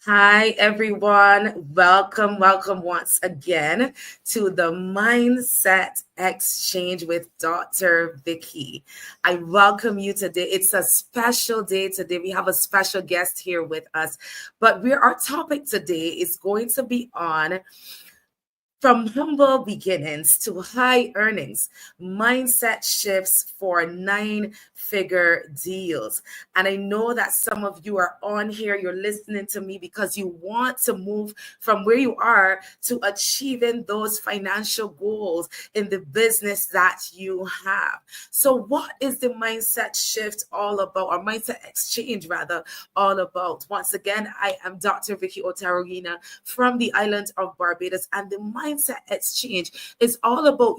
Hi, everyone. Welcome once again to the Mindset Exchange with Dr. Vicki. I welcome you today. It's a special day today. We have a special guest here with us, but our topic today is going to be on from humble beginnings to high earnings, mindset shifts for nine-figure deals. And I know that some of you are on here, you're listening to me because you want to move from where you are to achieving those financial goals in the business that you have. So what is the mindset shift all about, or mindset exchange rather, all about? Once again, I am Dr. Vicki Otarogina from the island of Barbados, and the mindset exchange is all about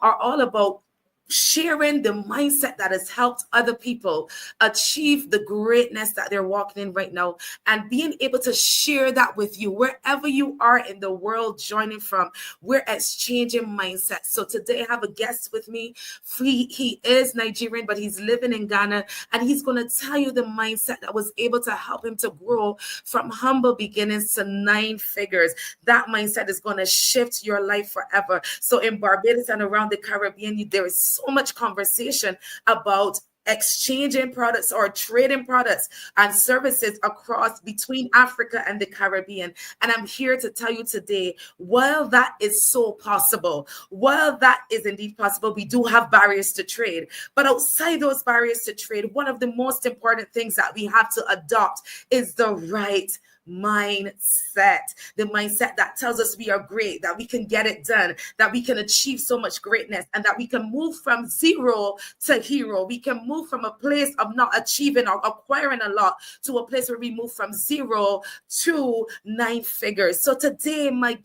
all about sharing the mindset that has helped other people achieve the greatness that they're walking in right now, and being able to share that with you wherever you are in the world joining from. We're exchanging mindsets. So today I have a guest with me. He is Nigerian, but he's living in Ghana, and he's going to tell you the mindset that was able to help him to grow from humble beginnings to nine figures. That mindset is going to shift your life forever. So in Barbados and around the Caribbean, there is so much conversation about exchanging products or trading products and services across between Africa and the Caribbean. And I'm here to tell you today, while that is so possible, while that is indeed possible, we do have barriers to trade. But outside those barriers to trade, one of the most important things that we have to adopt is the right mindset. The mindset that tells us we are great, that we can get it done, that we can achieve so much greatness, and that we can move from zero to hero. We can move from a place of not achieving or acquiring a lot to a place where we move from zero to nine figures. So today, my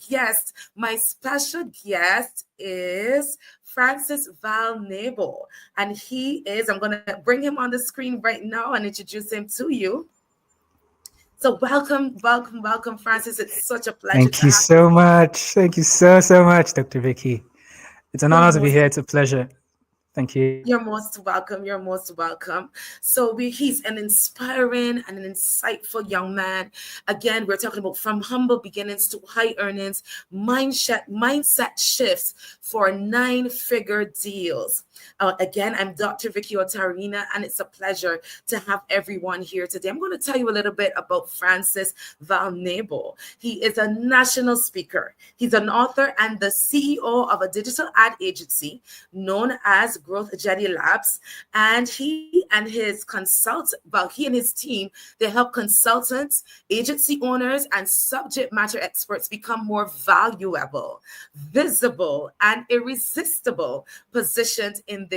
special guest is Francis Val-Neboh, and I'm going to bring him on the screen right now and introduce him to you. So welcome, Francis. It's such a pleasure. Thank you so much. Thank you so much, Dr. Vicki. It's an honor to be here. It's a pleasure. Thank you. You're most welcome. You're most welcome. So he's an inspiring and an insightful young man. Again, we're talking about from humble beginnings to high earnings, mindset shifts for nine-figure deals. Again, I'm Dr. Vicki Otarogina, and it's a pleasure to have everyone here today. I'm going to tell you a little bit about Francis Val-Neboh. He is a national speaker. He's an author and the CEO of a digital ad agency known as Growth Agility Labs. And he and his team, they help consultants, agency owners, and subject matter experts become more valuable, visible, and irresistibly positioned in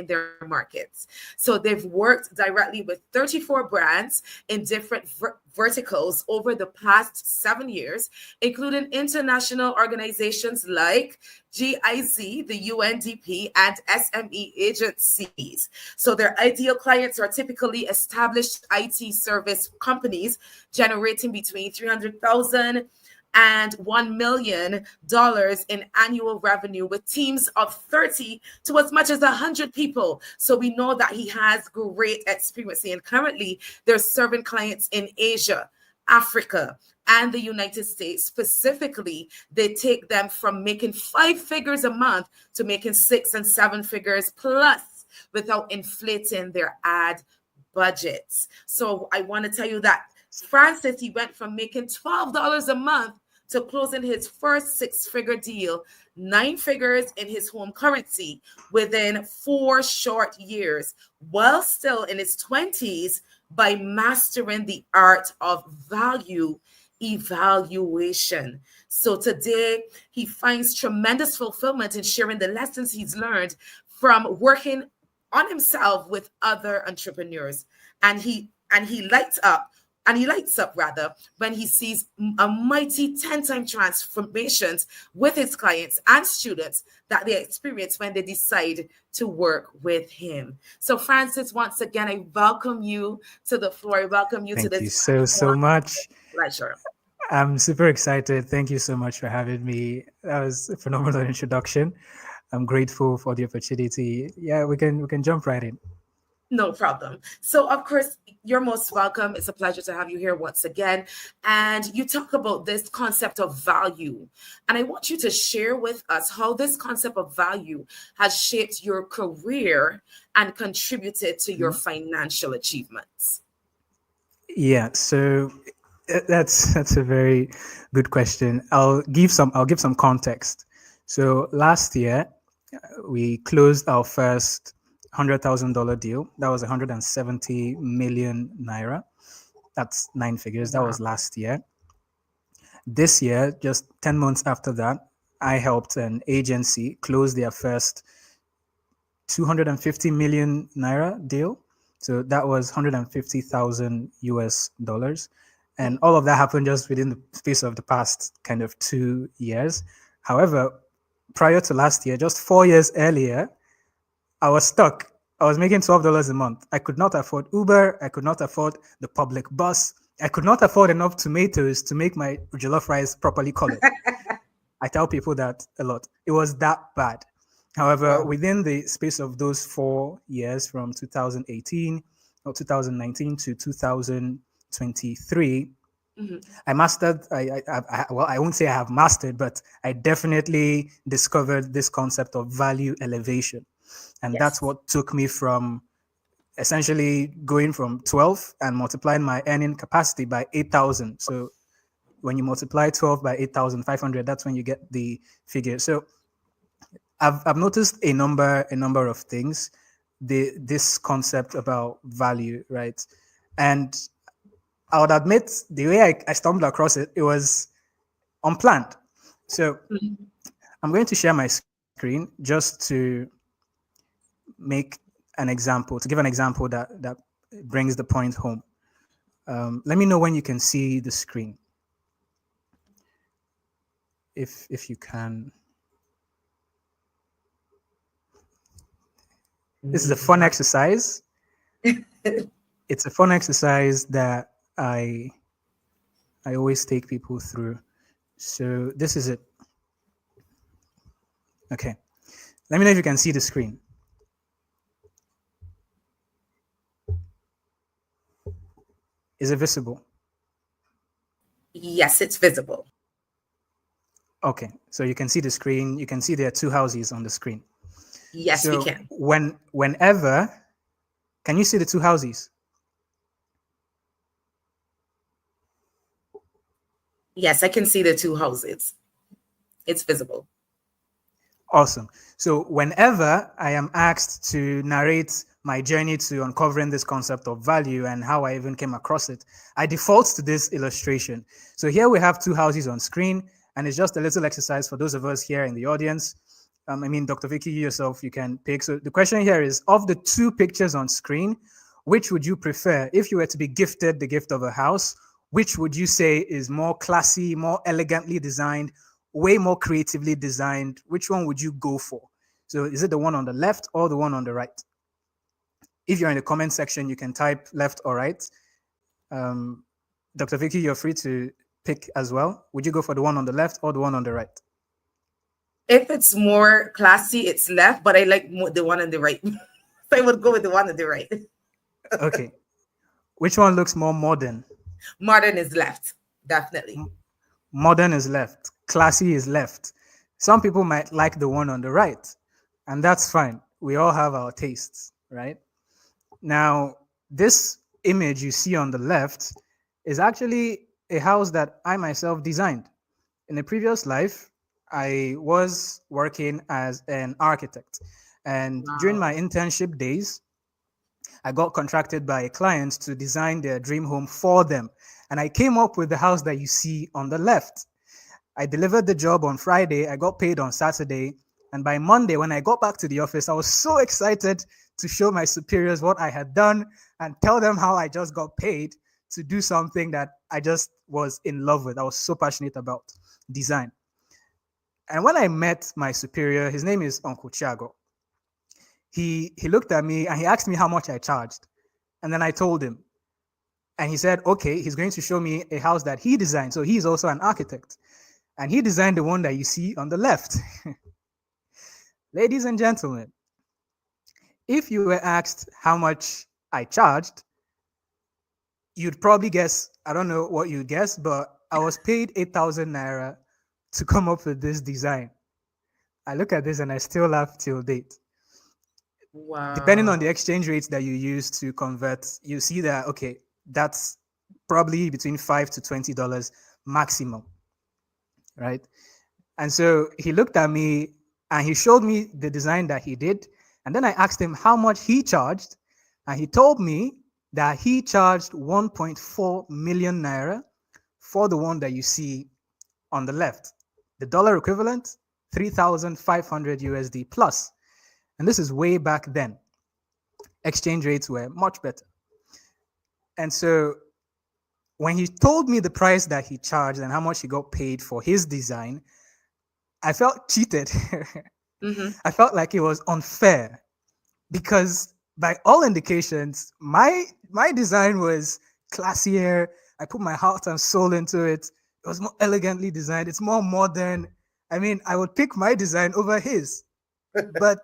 their markets. So they've worked directly with 34 brands in different verticals over the past 7 years, including international organizations like GIZ, the UNDP, and SME agencies. So their ideal clients are typically established IT service companies generating between $300,000 and $1 million in annual revenue, with teams of 30 to as much as 100 people. So we know that he has great experience, and currently they're serving clients in Asia, Africa, and the United States. Specifically, they take them from making 5 figures a month to making 6 and 7 figures plus, without inflating their ad budgets. So I want to tell you that Francis, he went from making $12 a month to closing his first 6-figure deal, 9 figures in his home currency within 4 short years, while still in his 20s, by mastering the art of value evaluation. So today, he finds tremendous fulfillment in sharing the lessons he's learned from working on himself with other entrepreneurs. And he lights up when he sees a mighty 10-time transformations with his clients and students that they experience when they decide to work with him. So Francis, once again, I welcome you to the floor. I welcome you to this. Thank you so much. Pleasure. I'm super excited. Thank you so much for having me. That was a phenomenal introduction. I'm grateful for the opportunity. Yeah, we can jump right in. No problem. So, of course, you're most welcome. It's a pleasure to have you here once again. And you talk about this concept of value. And I want you to share with us how this concept of value has shaped your career and contributed to your financial achievements. Yeah, so that's a very good question. I'll give some context. So last year, we closed our first $100,000 deal. That was 170 million naira. That's 9 figures. That was last year. This year, just 10 months after that, I helped an agency close their first 250 million naira deal. So that was 150,000 US dollars. And all of that happened just within the space of the past kind of 2 years. However, prior to last year, just 4 years earlier, I was stuck. I was making $12 a month. I could not afford Uber. I could not afford the public bus. I could not afford enough tomatoes to make my jollof rice properly colored. I tell people that a lot. It was that bad. However, within the space of those 4 years, from 2018 or 2019 to 2023, I mastered, well, I won't say I have mastered, but I definitely discovered this concept of value elevation. And that's what took me from essentially going from 12 and multiplying my earning capacity by 8,000. So when you multiply 12 by 8,500, that's when you get the figure. So I've noticed a number of things, this concept about value, right? And I would admit the way I stumbled across it, it was unplanned. So I'm going to share my screen just to make an example, to give an example that brings the point home. Let me know when you can see the screen. If you can. This is a fun exercise. It's a fun exercise that I always take people through. So this is it. Okay. Let me know if you can see the screen. Is it visible? Yes, it's visible. Okay. So you can see the screen. You can see there are two houses on the screen. Yes, so we can. Whenever, can you see the two houses? Yes, I can see the two houses. It's visible. Awesome. So whenever I am asked to narrate my journey to uncovering this concept of value and how I even came across it, I default to this illustration. So here we have two houses on screen, and it's just a little exercise for those of us here in the audience. I mean, Dr. Vicki, you yourself, you can pick. So the question here is, of the two pictures on screen, which would you prefer? If you were to be gifted the gift of a house, which would you say is more classy, more elegantly designed, way more creatively designed? Which one would you go for? So is it the one on the left or the one on the right? If you're in the comment section, you can type left or right. Dr. Vicki, you're free to pick as well. Would you go for the one on the left or the one on the right? If it's more classy, it's left, but I like the one on the right. So I would go with the one on the right. Okay. Which one looks more modern? Modern is left, definitely. Modern is left. Classy is left. Some people might like the one on the right, and that's fine. We all have our tastes, right? Now, this image you see on the left is actually a house that I myself designed. In a previous life, I was working as an architect, and during my internship days, I got contracted by a client to design their dream home for them. And I came up with the house that you see on the left. I delivered the job on Friday. I got paid on Saturday. And by Monday, when I got back to the office, I was so excited to show my superiors what I had done and tell them how I just got paid to do something that I just was in love with. I was so passionate about design. And when I met my superior, his name is Uncle Thiago. He looked at me and he asked me how much I charged. And then I told him. And he said, okay, he's going to show me a house that he designed. So he's also an architect. And he designed the one that you see on the left. Ladies and gentlemen, if you were asked how much I charged, you'd probably guess, I don't know what you'd guess, but I was paid 8,000 naira to come up with this design. I look at this and I still laugh till date. Wow. Depending on the exchange rates that you use to convert, you see that, okay, that's probably between $5 to $20 maximum, right? And so he looked at me and he showed me the design that he did. And then I asked him how much he charged. And he told me that he charged 1.4 million naira for the one that you see on the left. The dollar equivalent, 3,500 USD plus. And this is way back then. Exchange rates were much better. And so when he told me the price that he charged and how much he got paid for his design, I felt cheated. I felt like it was unfair because by all indications, my design was classier. I put my heart and soul into it. It was more elegantly designed. It's more modern. I mean, I would pick my design over his, but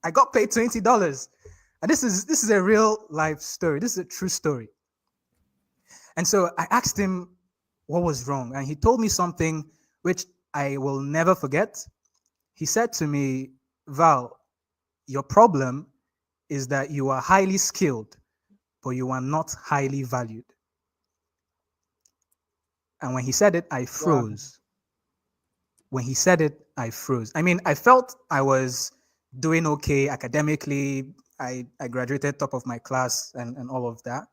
I got paid $20. And this is a real life story. This is a true story. And so I asked him what was wrong. And he told me something which I will never forget. He said to me, Val, your problem is that you are highly skilled, but you are not highly valued. And when he said it, I froze. Wow. When he said it, I froze. I mean, I felt I was doing okay academically. I graduated top of my class and all of that.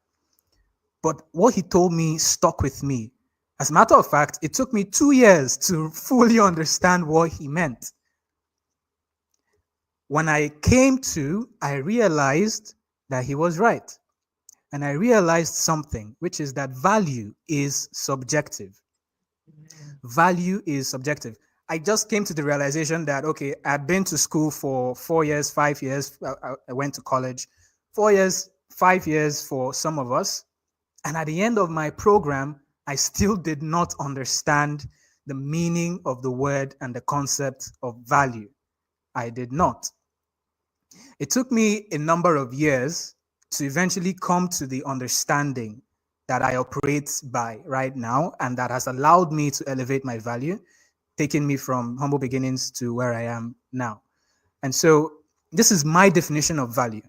But what he told me stuck with me. As a matter of fact, it took me 2 years to fully understand what he meant. When I came to, I realized that he was right. And I realized something, which is that value is subjective. Value is subjective. I just came to the realization that, okay, I'd been to school for 4 years, 5 years. I went to college, 4 years, 5 years for some of us. And at the end of my program, I still did not understand the meaning of the word and the concept of value. I did not. It took me a number of years to eventually come to the understanding that I operate by right now, and that has allowed me to elevate my value, taking me from humble beginnings to where I am now. And so this is my definition of value.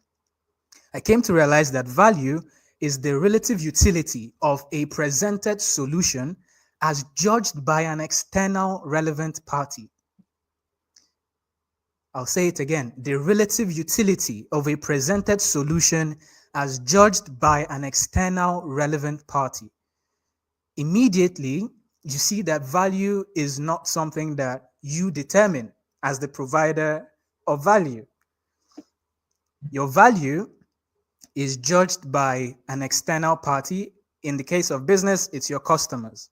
I came to realize that value is the relative utility of a presented solution as judged by an external relevant party. I'll say it again. The relative utility of a presented solution as judged by an external relevant party. Immediately, you see that value is not something that you determine as the provider of value. Your value is judged by an external party. In the case of business, it's your customers.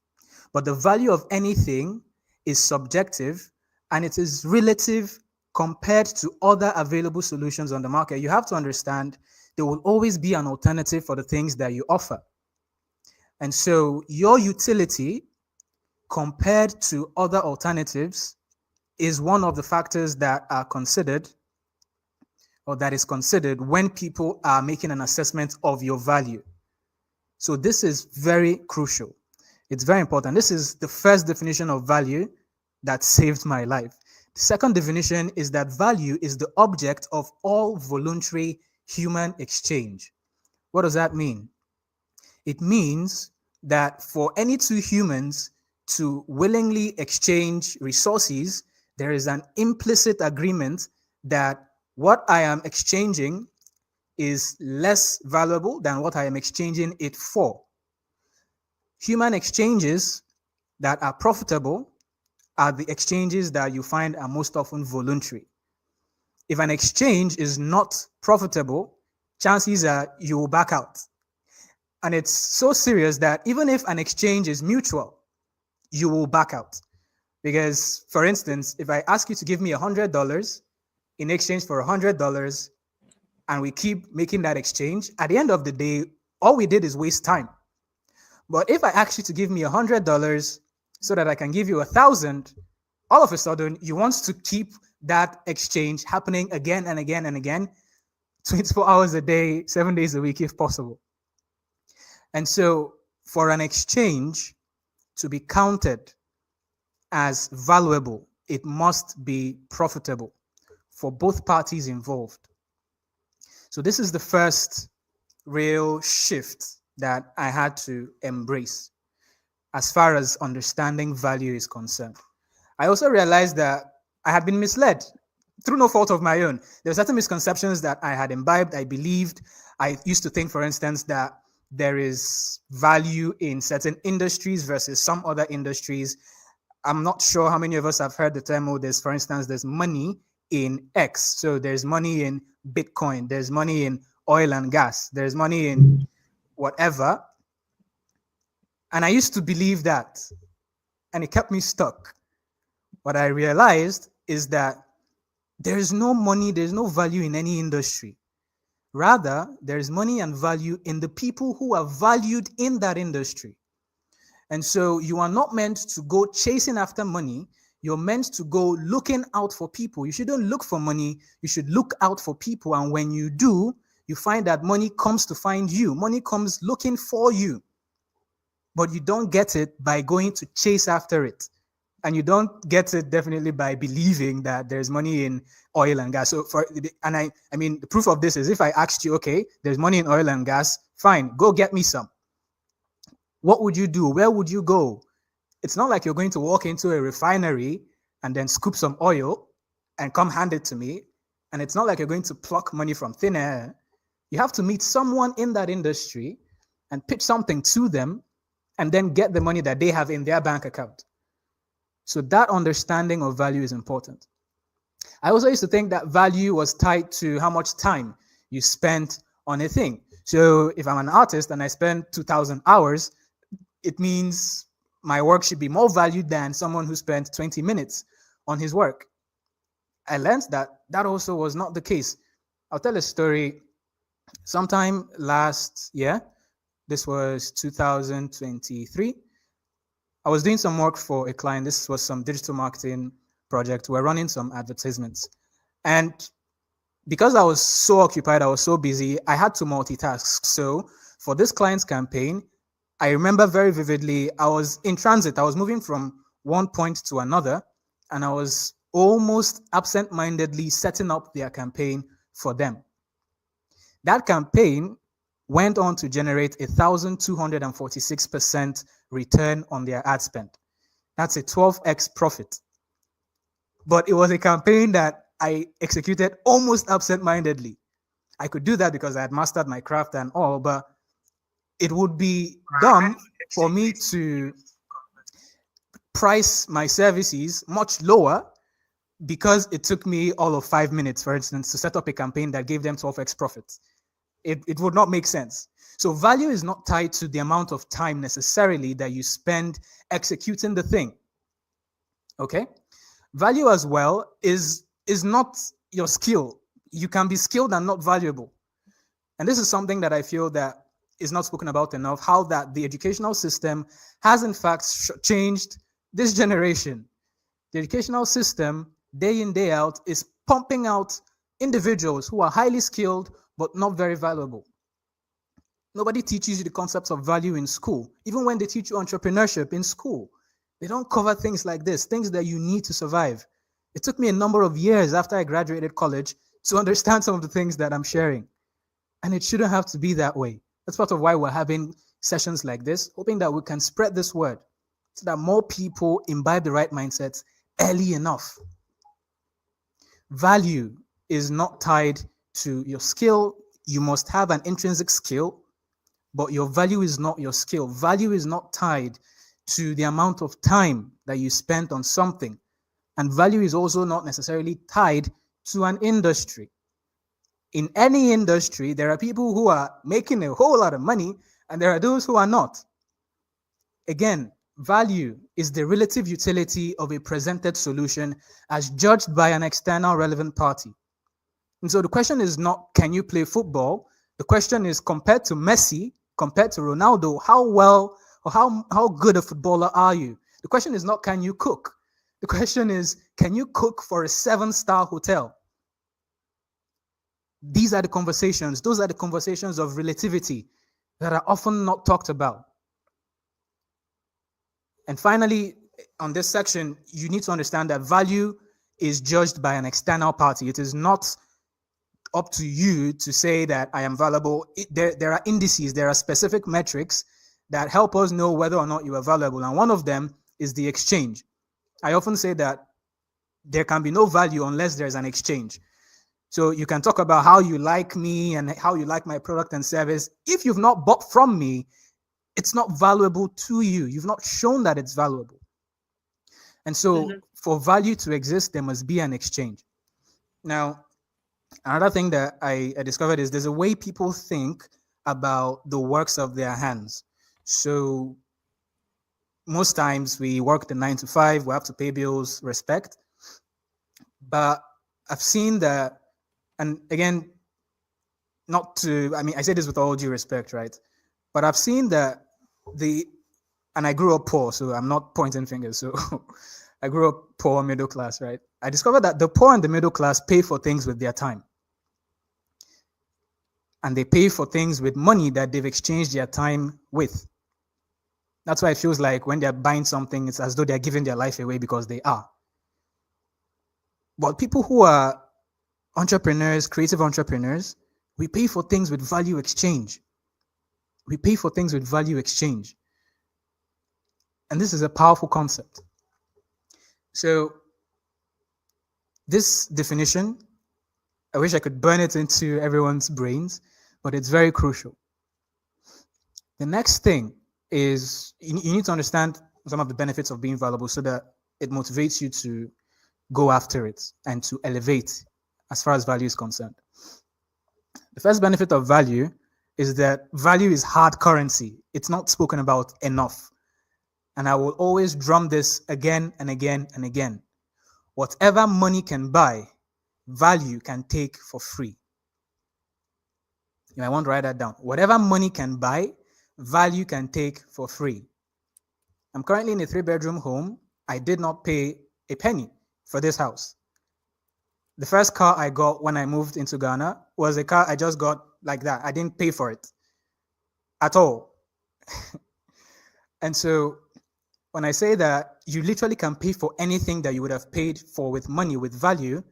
But the value of anything is subjective and it is relative compared to other available solutions on the market. You have to understand there will always be an alternative for the things that you offer. And so your utility compared to other alternatives is one of the factors that are considered, or that is considered when people are making an assessment of your value. So this is very crucial. It's very important. This is the first definition of value that saved my life. The second definition is that value is the object of all voluntary human exchange. What does that mean? It means that for any two humans to willingly exchange resources, there is an implicit agreement that what I am exchanging is less valuable than what I am exchanging it for. Human exchanges that are profitable are the exchanges that you find are most often voluntary. If an exchange is not profitable, chances are you will back out. And it's so serious that even if an exchange is mutual, you will back out. Because, for instance, if I ask you to give me $100 in exchange for $100, and we keep making that exchange, at the end of the day, all we did is waste time. But if I ask you to give me $100 so that I can give you 1,000, all of a sudden, you want to keep that exchange happening again and again and again 24 hours a day, 7 days a week, if possible. And so for an exchange to be counted as valuable, it must be profitable for both parties involved. So this is the first real shift that I had to embrace as far as understanding value is concerned. I also realized that I had been misled through no fault of my own. There were certain misconceptions that I had imbibed, I believed. I used to think, for instance, that there is value in certain industries versus some other industries. I'm not sure how many of us have heard the term, for instance, there's money in X. So there's money in Bitcoin, there's money in oil and gas, there's money in whatever. And I used to believe that, and it kept me stuck. What I realized is that there's no money, there's no value in any industry. Rather, there's money and value in the people who are valued in that industry. And so you are not meant to go chasing after money. You're meant to go looking out for people. You shouldn't look for money. You should look out for people. And when you do, you find that money comes to find you. Money comes looking for you. But you don't get it by going to chase after it. And you don't get it definitely by believing that there's money in oil and gas. So I mean, the proof of this is if I asked you, okay, there's money in oil and gas, fine, go get me some. What would you do? Where would you go? It's not like you're going to walk into a refinery and then scoop some oil and come hand it to me. And it's not like you're going to pluck money from thin air. You have to meet someone in that industry and pitch something to them and then get the money that they have in their bank account. So that understanding of value is important. I also used to think that value was tied to how much time you spent on a thing. So if I'm an artist and I spend 2,000 hours, it means my work should be more valued than someone who spent 20 minutes on his work. I learned that that also was not the case. I'll tell a story. Sometime last year, this was 2023, I was doing some work for a client. This was some digital marketing project. We're running some advertisements. And because I was so occupied, I was so busy, I had to multitask. So for this client's campaign, I remember very vividly, I was in transit. I was moving from one point to another, and I was almost absent-mindedly setting up their campaign for them. That campaign went on to generate 1,246% return on their ad spend. That's a 12x profit. But it was a campaign that I executed almost absent-mindedly. I could do that because I had mastered my craft and all, but it would be dumb for me to price my services much lower because it took me all of 5 minutes, for instance, to set up a campaign that gave them 12x profits. It would not make sense. So value is not tied to the amount of time necessarily that you spend executing the thing. Okay? Value as well is not your skill. You can be skilled and not valuable. And this is something that I feel that is not spoken about enough, how that the educational system has in fact changed this generation. The educational system, day in, day out, is pumping out individuals who are highly skilled but not very valuable. Nobody teaches you the concepts of value in school. Even when they teach you entrepreneurship in school, they don't cover things like this, things that you need to survive. It took me a number of years after I graduated college to understand some of the things that I'm sharing. And it shouldn't have to be that way. That's part of why we're having sessions like this, hoping that we can spread this word so that more people imbibe the right mindsets early enough. Value is not tied to your skill. You must have an intrinsic skill, but your value is not your skill. Value is not tied to the amount of time that you spent on something. And value is also not necessarily tied to an industry. In any industry, there are people who are making a whole lot of money, and there are those who are not. Again, value is the relative utility of a presented solution as judged by an external relevant party. And so the question is not, can you play football? The question is, compared to Messi, compared to Ronaldo, how well or how good a footballer are you? The question is not, can you cook? The question is, can you cook for a 7-star hotel? These are the conversations, those are the conversations of relativity that are often not talked about. And finally, on this section, you need to understand that value is judged by an external party. It is not up to you to say that I am valuable. There are indices, there are specific metrics that help us know whether or not you are valuable. And one of them is the exchange. I often say that there can be no value unless there's an exchange. So you can talk about how you like me and how you like my product and service. If you've not bought from me, it's not valuable to you. You've not shown that it's valuable. And so for value to exist, there must be an exchange. Now, another thing that I discovered is there's a way people think about the works of their hands. So most times we work the 9 to 5, we have to pay bills, respect. But I've seen that, and again, I say this with all due respect, right? But I've seen that and I grew up poor, so I'm not pointing fingers. So I grew up poor, middle class, right? I discovered that the poor and the middle class pay for things with their time. And they pay for things with money that they've exchanged their time with. That's why it feels like when they're buying something, it's as though they're giving their life away because they are. But people who are entrepreneurs, creative entrepreneurs, we pay for things with value exchange. We pay for things with value exchange. And this is a powerful concept. So this definition, I wish I could burn it into everyone's brains, but it's very crucial. The next thing is you need to understand some of the benefits of being valuable so that it motivates you to go after it and to elevate as far as value is concerned. The first benefit of value is that value is hard currency. It's not spoken about enough. And I will always drum this again and again and again. Whatever money can buy, value can take for free. You might want to write that down. Whatever money can buy, value can take for free. I'm currently in a 3-bedroom home. I did not pay a penny for this house. The first car I got when I moved into Ghana was a car I just got like that. I didn't pay for it at all. And so when I say that you literally can pay for anything that you would have paid for with money, with value,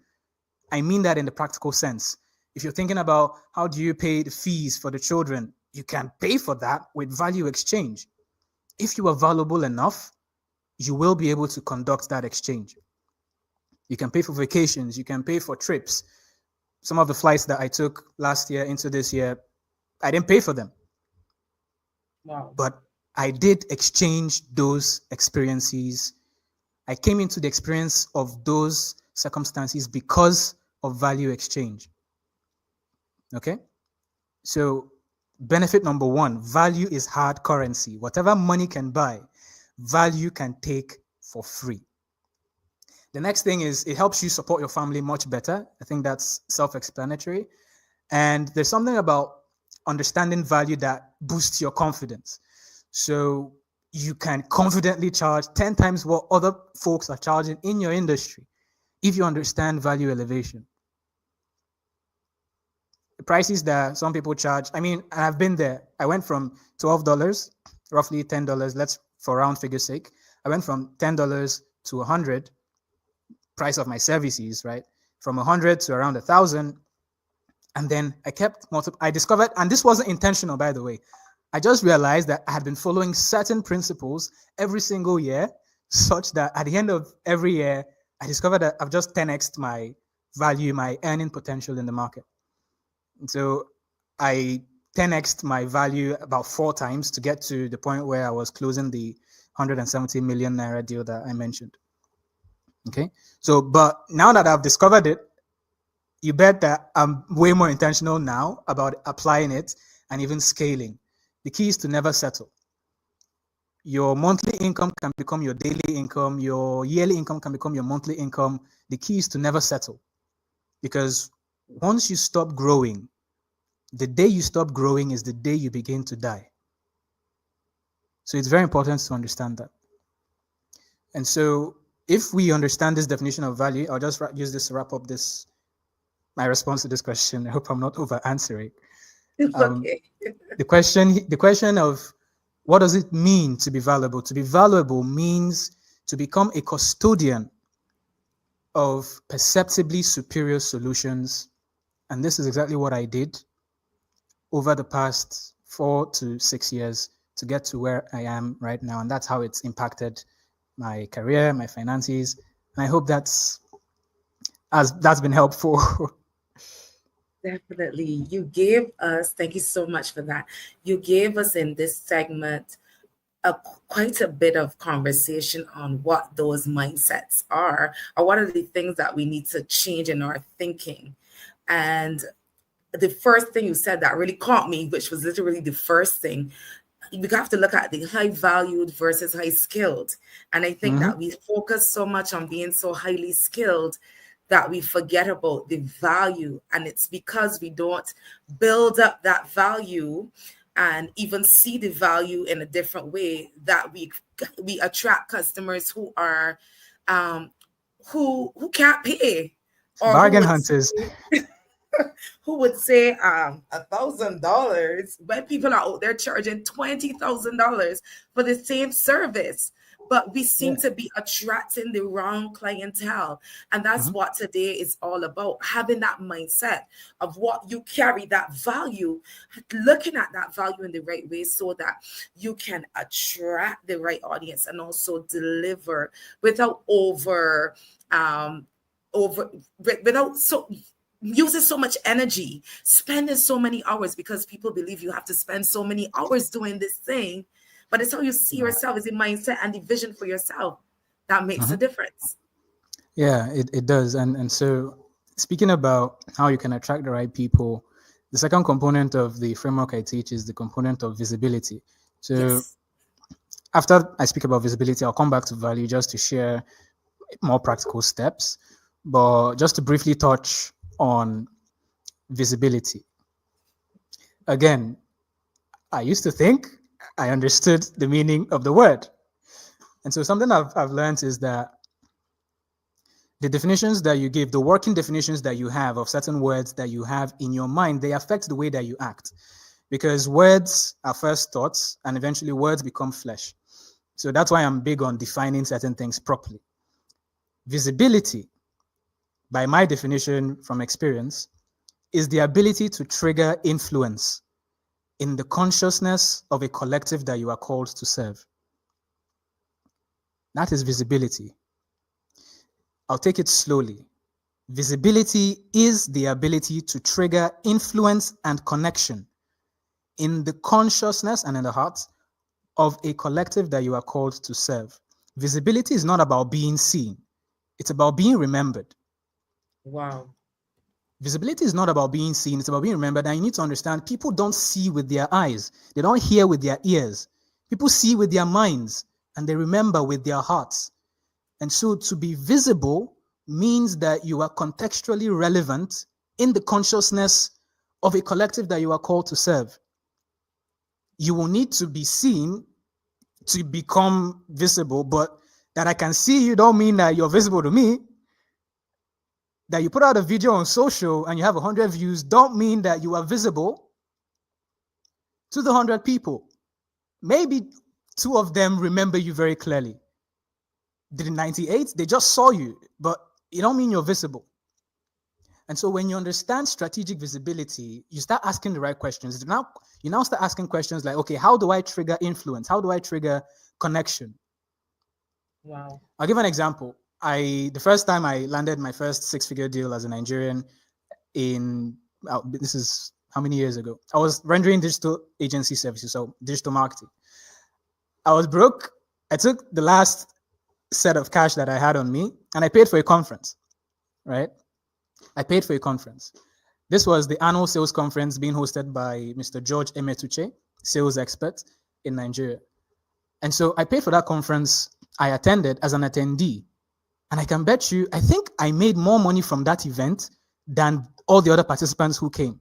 I mean that in the practical sense. If you're thinking about how do you pay the fees for the children, you can pay for that with value exchange. If you are valuable enough, you will be able to conduct that exchange. You can pay for vacations, you can pay for trips. Some of the flights that I took last year into this year, I didn't pay for them. Wow. But I did exchange those experiences. I came into the experience of those circumstances because of value exchange. Okay? So benefit number one, value is hard currency. Whatever money can buy, value can take for free. The next thing is it helps you support your family much better. I think that's self-explanatory. And there's something about understanding value that boosts your confidence. So you can confidently charge 10 times what other folks are charging in your industry if you understand value elevation. The prices that some people charge, I mean, I've been there. I went from $12, roughly $10, let's for round figure sake. I went from $10 to $100, price of my services, right? From 100 to around 1,000. And then I discovered, and this wasn't intentional, by the way. I just realized that I had been following certain principles every single year, such that at the end of every year, I discovered that I've just 10x'd my value, my earning potential in the market. And so I 10x'd my value about 4 times to get to the point where I was closing the 170 million naira deal that I mentioned. Okay. So, but now that I've discovered it, you bet that I'm way more intentional now about applying it and even scaling. The key is to never settle. Your monthly income can become your daily income. Your yearly income can become your monthly income. The key is to never settle. Because once you stop growing, the day you stop growing is the day you begin to die. So it's very important to understand that. And so if we understand this definition of value, I'll just use this to wrap up this my response to this question. I hope I'm not over answering. Okay. The question of what does it mean to be valuable? To be valuable means to become a custodian of perceptibly superior solutions. And this is exactly what I did over the past 4 to 6 years to get to where I am right now. And that's how it's impacted my career, my finances. And I hope that's been helpful. Definitely. You gave us, thank you so much for that. You gave us in this segment quite a bit of conversation on what those mindsets are, or what are the things that we need to change in our thinking. And the first thing you said that really caught me, which was literally the first thing, we have to look at the high valued versus high skilled. And I think that we focus so much on being so highly skilled that we forget about the value. And it's because we don't build up that value and even see the value in a different way that we attract customers who are who can't pay, or bargain hunters. Who would say $1,000 when people are out there charging $20,000 for the same service. But we seem to be attracting the wrong clientele. And that's what today is all about, having that mindset of what you carry, that value, looking at that value in the right way so that you can attract the right audience and also deliver without using so much energy, spending so many hours, because people believe you have to spend so many hours doing this thing. But it's how you see yourself, is the mindset and the vision for yourself that makes a difference. Yeah, it does. And so speaking about how you can attract the right people, the second component of the framework I teach is the component of visibility. So after I speak about visibility, I'll come back to value just to share more practical steps. But just to briefly touch on visibility. Again, I used to think I understood the meaning of the word. And so something I've learned is that the definitions that you give, the working definitions that you have of certain words that you have in your mind, they affect the way that you act. Because words are first thoughts, and eventually words become flesh. So that's why I'm big on defining certain things properly. Visibility, by my definition from experience, is the ability to trigger influence in the consciousness of a collective that you are called to serve. That is visibility. I'll take it slowly. Visibility is the ability to trigger influence and connection in the consciousness and in the heart of a collective that you are called to serve. Visibility is not about being seen. It's about being remembered. Wow. Visibility is not about being seen, it's about being remembered. And you need to understand, people don't see with their eyes. They don't hear with their ears. People see with their minds and they remember with their hearts. And so to be visible means that you are contextually relevant in the consciousness of a collective that you are called to serve. You will need to be seen to become visible, but that I can see you don't mean that you're visible to me. That you put out a video on social and you have 100 views don't mean that you are visible to the 100 people. Maybe 2 of them remember you very clearly. The 98, they just saw you, but it don't mean you're visible. And so when you understand strategic visibility, you start asking the right questions. You now start asking questions like, okay, how do I trigger influence? How do I trigger connection? Wow. I'll give an example. The first time I landed my first 6-figure deal as a Nigerian this is how many years ago? I was rendering digital agency services, so digital marketing. I was broke. I took the last set of cash that I had on me and I paid for a conference, right? I paid for a conference. This was the annual sales conference being hosted by Mr. 𝗪𝗵𝗁, sales expert in Nigeria. And so I paid for that conference. I attended as an attendee. And I can bet you, I think I made more money from that event than all the other participants who came.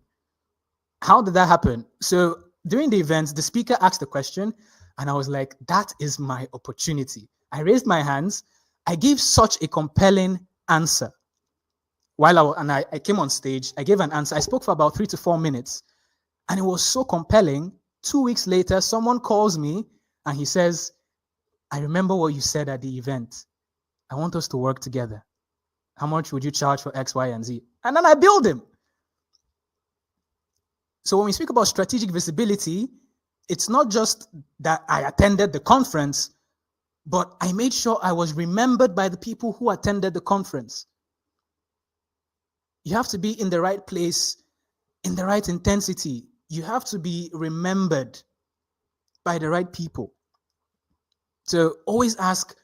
How did that happen? So during the event, the speaker asked a question, and I was like, that is my opportunity. I raised my hands. I gave such a compelling answer. I came on stage, I gave an answer. I spoke for about 3 to 4 minutes, and it was so compelling. 2 weeks later, someone calls me and he says, I remember what you said at the event. I want us to work together. How much would you charge for X, Y, and Z? And then I billed him. So when we speak about strategic visibility, it's not just that I attended the conference, but I made sure I was remembered by the people who attended the conference. You have to be in the right place, in the right intensity. You have to be remembered by the right people. So always ask,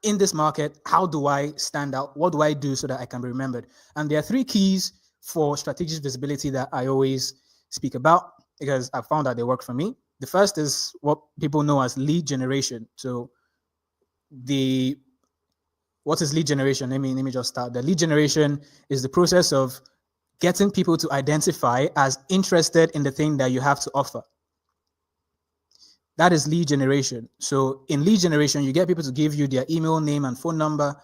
in this market, how do I stand out? What do I do so that I can be remembered? And there are 3 keys for strategic visibility that I always speak about because I found that they work for me. The first is what people know as lead generation. So what is lead generation? Let me just start. The lead generation is the process of getting people to identify as interested in the thing that you have to offer. That is lead generation. So in lead generation, you get people to give you their email, name, and phone number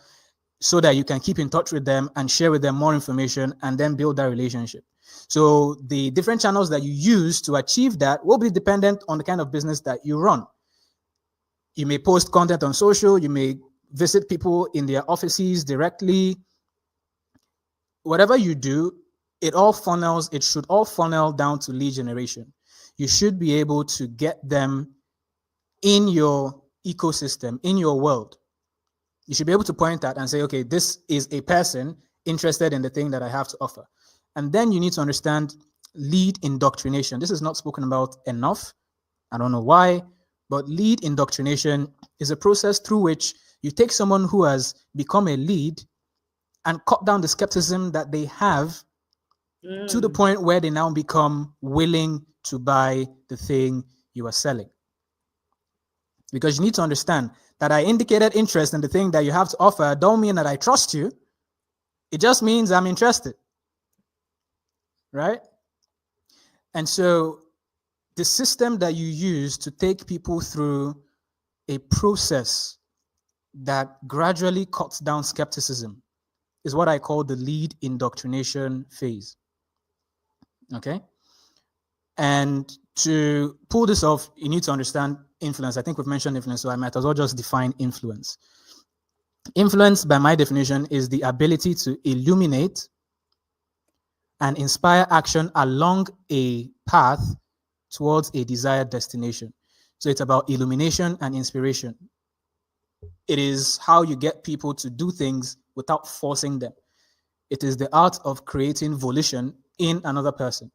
so that you can keep in touch with them and share with them more information and then build that relationship. So the different channels that you use to achieve that will be dependent on the kind of business that you run. You may post content on social, you may visit people in their offices directly. Whatever you do, it should all funnel down to lead generation. You should be able to get them in your ecosystem, in your world. You should be able to point at and say, okay, this is a person interested in the thing that I have to offer. And then you need to understand lead indoctrination. This is not spoken about enough. I don't know why, but lead indoctrination is a process through which you take someone who has become a lead and cut down the skepticism that they have to the point where they now become willing to buy the thing you are selling. Because you need to understand that I indicated interest in the thing that you have to offer don't mean that I trust you. It just means I'm interested, right? And so the system that you use to take people through a process that gradually cuts down skepticism is what I call the lead indoctrination phase, okay? And to pull this off, you need to understand influence. I think we've mentioned influence, so I might as well just define influence. Influence, by my definition, is the ability to illuminate and inspire action along a path towards a desired destination. So it's about illumination and inspiration. It is how you get people to do things without forcing them. It is the art of creating volition in another person.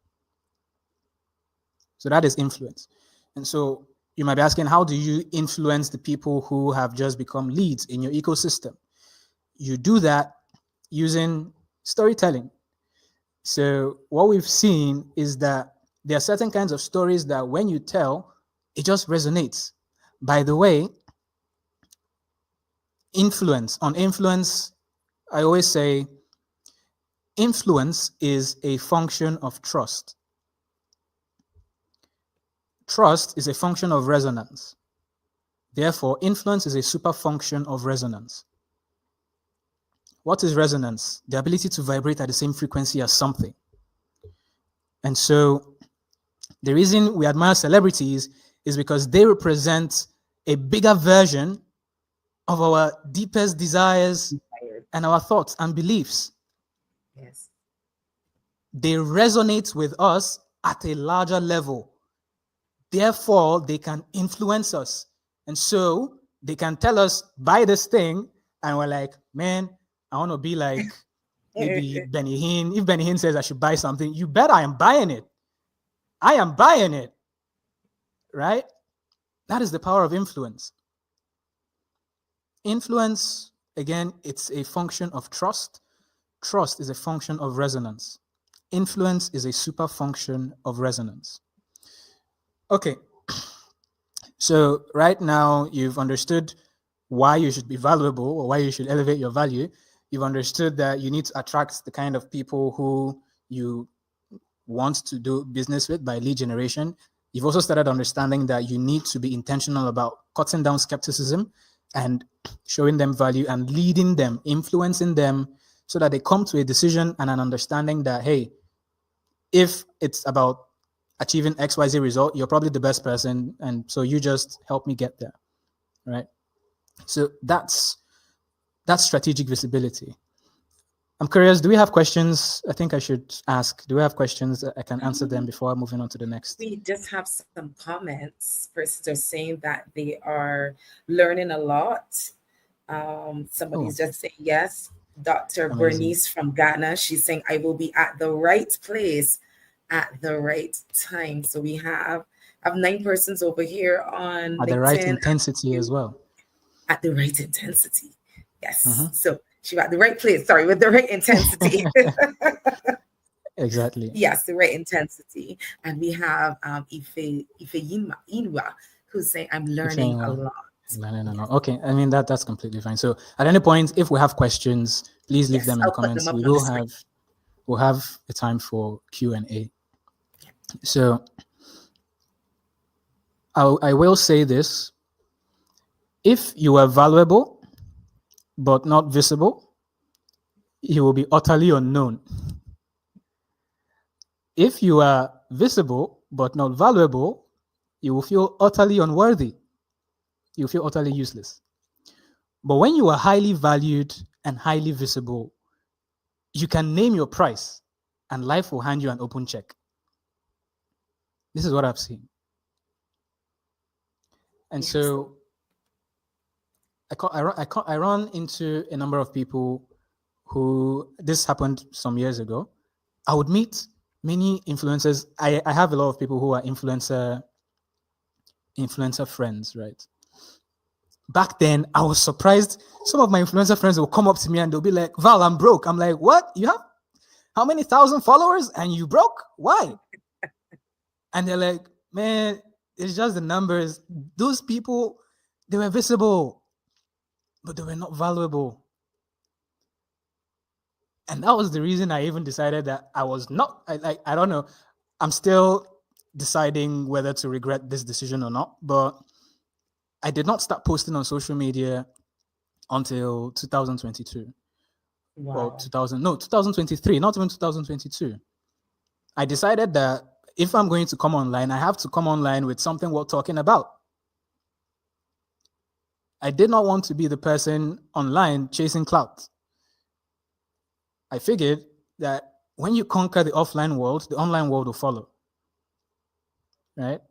So that is influence. And so you might be asking, how do you influence the people who have just become leads in your ecosystem? You do that using storytelling. So what we've seen is that there are certain kinds of stories that when you tell, it just resonates. By the way, on influence, I always say influence is a function of trust. Trust is a function of resonance. Therefore, influence is a super function of resonance. What is resonance? The ability to vibrate at the same frequency as something. And so the reason we admire celebrities is because they represent a bigger version of our deepest desires and our thoughts and beliefs. Yes. They resonate with us at a larger level. Therefore, they can influence us. And so they can tell us, buy this thing. And we're like, man, I want to be like maybe Benny Hinn. If Benny Hinn says I should buy something, you bet I am buying it. I am buying it. Right? That is the power of influence. Influence, again, it's a function of trust. Trust is a function of resonance. Influence is a super function of resonance. Okay, so right now you've understood why you should be valuable or why you should elevate your value. You've understood that you need to attract the kind of people who you want to do business with by lead generation. You've also started understanding that you need to be intentional about cutting down skepticism and showing them value and leading them, influencing them so that they come to a decision and an understanding that, hey, if it's about achieving XYZ result, you're probably the best person. And so you just help me get there, right? So that's strategic visibility. I'm curious, do we have questions? I think I should ask, do we have questions? I can answer them before moving on to the next. We just have some comments. Persons are saying that they are learning a lot. Somebody's just saying yes. Dr. Bernice from Ghana, she's saying, I will be at the right place at the right time. So we have 9 persons over here on at LinkedIn. The right intensity as well. At the right intensity. Yes. So she's at the right place. Sorry, with the right intensity. Exactly. Yes, the right intensity. And we have 𝗍𝗵𝗿𝗲 who's saying, I'm learning a lot. No. Okay, I mean that's completely fine. So at any point, if we have questions, please leave them in the comments. We'll have a time for Q&A. So I will say this: if you are valuable but not visible, you will be utterly unknown. If you are visible but not valuable, you will feel utterly unworthy. You feel utterly useless. But when you are highly valued and highly visible, you can name your price and life will hand you an open check. This is what I've seen. And so I run into a number of people who, this happened some years ago. I would meet many influencers. I have a lot of people who are influencer friends, right? Back then, I was surprised. Some of my influencer friends will come up to me and they'll be like, Val, I'm broke. I'm like, what? You have how many thousand followers and you broke? Why? And they're like, man, it's just the numbers. Those people, they were visible, but they were not valuable. And that was the reason I even decided that I was not, I don't know. I'm still deciding whether to regret this decision or not, but I did not start posting on social media until 2022. Wow. Or 2023, not even 2022. I decided that if I'm going to come online, I have to come online with something worth talking about. I did not want to be the person online chasing clout. I figured that when you conquer the offline world, the online world will follow, right?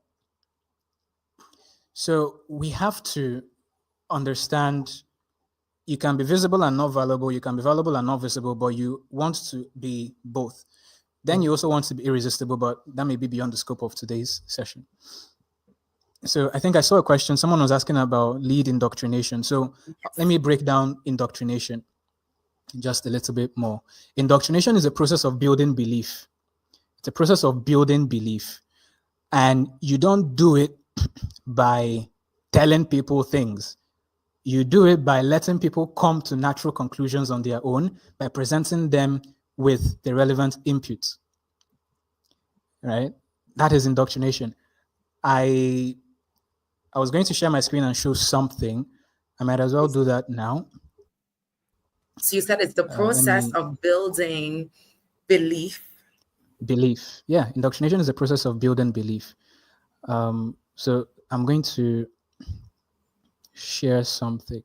So we have to understand you can be visible and not valuable, you can be valuable and not visible, but you want to be both. Then you also want to be irresistible, but that may be beyond the scope of today's session. So I think I saw a question. Someone was asking about lead indoctrination. So let me break down indoctrination just a little bit more. Indoctrination is a process of building belief. It's a process of building belief. And you don't do it by telling people things. You do it by letting people come to natural conclusions on their own, by presenting them with the relevant inputs, right? That is indoctrination. I was going to share my screen and show something. I might as well do that now. So you said it's the process of building belief. Belief. Yeah, indoctrination is a process of building belief. So I'm going to share something.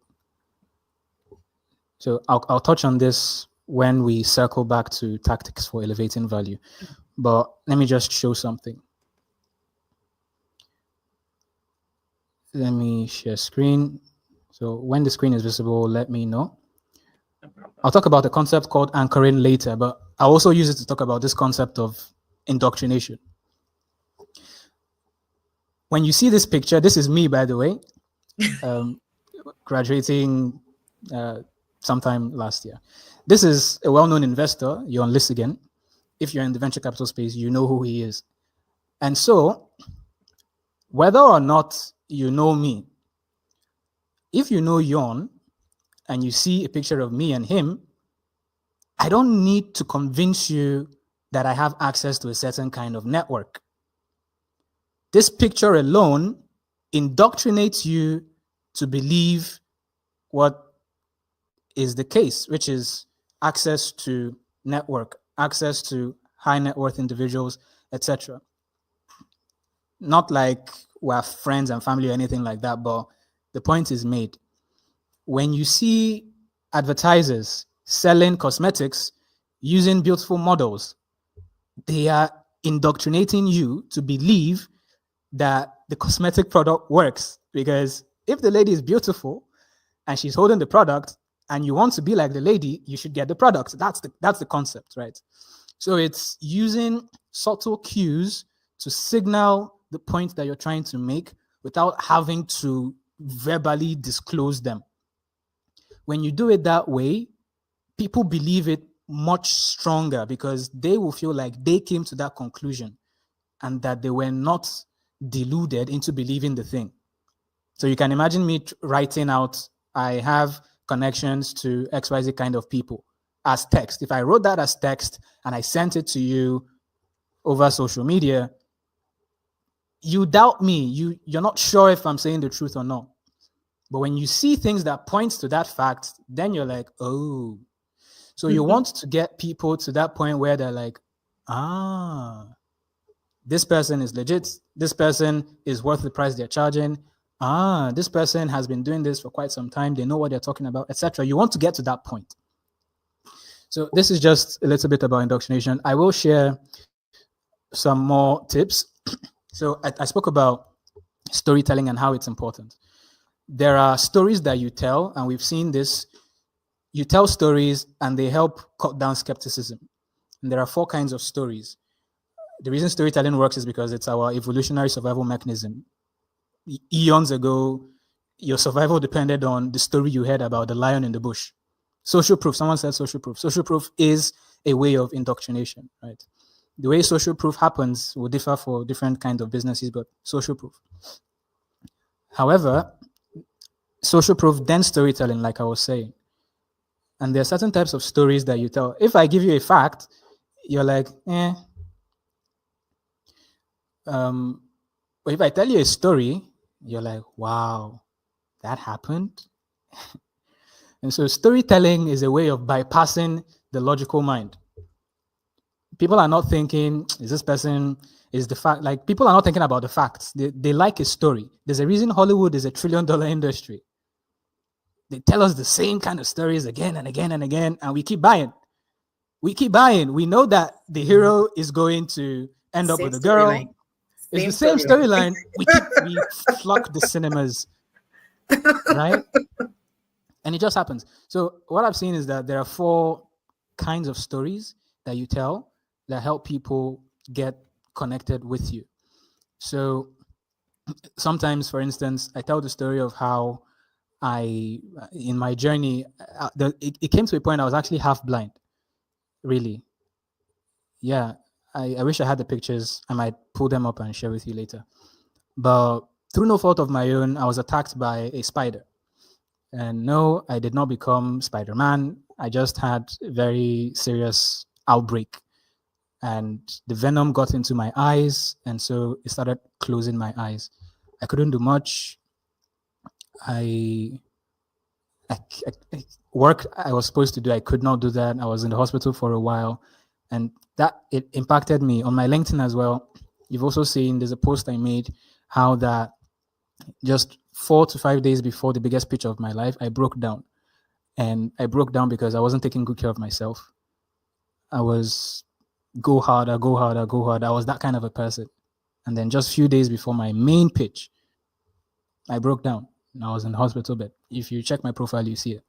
So I'll touch on this when we circle back to tactics for elevating value. But let me just show something. Let me share screen. So when the screen is visible, let me know. I'll talk about a concept called anchoring later, but I'll also use it to talk about this concept of indoctrination. When you see this picture, this is me, by the way, graduating sometime last year. This is a well-known investor, you're on 𝘆cie𝗂𝗍. If you're in the venture capital space, you know who he is. And so, whether or not you know me, if you know Yon and you see a picture of me and him, I don't need to convince you that I have access to a certain kind of network. This picture alone indoctrinates you to believe what is the case, which is access to network, access to high net worth individuals, etc. Not like we're friends and family or anything like that, but the point is made. When you see advertisers selling cosmetics using beautiful models, they are indoctrinating you to believe that the cosmetic product works. Because if the lady is beautiful and she's holding the product and you want to be like the lady, you should get the product. That's the concept, right? So it's using subtle cues to signal the point that you're trying to make without having to verbally disclose them. When you do it that way, people believe it much stronger because they will feel like they came to that conclusion and that they were not deluded into believing the thing. So you can imagine me writing out, I have connections to XYZ kind of people as text. If I wrote that as text and I sent it to you over social media, you doubt me. You're not sure if I'm saying the truth or not. But when you see things that points to that fact, then you're like, oh. So you want to get people to that point where they're like, this person is legit. This person is worth the price they're charging. This person has been doing this for quite some time. They know what they're talking about, etc. You want to get to that point. So this is just a little bit about indoctrination. I will share some more tips. So I spoke about storytelling and how it's important. There are stories that you tell, and we've seen this. You tell stories and they help cut down skepticism. And there are 4 kinds of stories. The reason storytelling works is because it's our evolutionary survival mechanism. Eons ago, your survival depended on the story you heard about the lion in the bush. Social proof, someone said social proof. Social proof is a way of indoctrination, right? The way social proof happens will differ for different kinds of businesses, but social proof. However, social proof, then storytelling, like I was saying. And there are certain types of stories that you tell. If I give you a fact, you're like, But if I tell you a story, you're like, wow, that happened? And so storytelling is a way of bypassing the logical mind. People are not thinking, is this person, is the fact, like people are not thinking about the facts. They like a story. There's a reason Hollywood is $1 trillion industry. They tell us the same kind of stories again and again and again, and we keep buying. We keep buying. We know that the hero is going to end up with a girl. It's the same storyline. We flock the cinemas, right? And it just happens. So what I've seen is that there are 4 kinds of stories that you tell that help people get connected with you. So sometimes, for instance, I tell the story of how in my journey, it came to a point I was actually half blind, really. Yeah, I wish I had the pictures. I might pull them up and share with you later. But through no fault of my own, I was attacked by a spider. And no, I did not become Spider-Man. I just had a very serious outbreak. And the venom got into my eyes. And so it started closing my eyes. I couldn't do much. Work I was supposed to do, I could not do that. I was in the hospital for a while. And that it impacted me on my LinkedIn as well. You've also seen there's a post I made how that just 4 to 5 days before the biggest pitch of my life, I broke down. And I broke down because I wasn't taking good care of myself. I was go harder, go harder, go harder. I was that kind of a person. And then just a few days before my main pitch, I broke down and I was in the hospital bed. If you check my profile, you see it.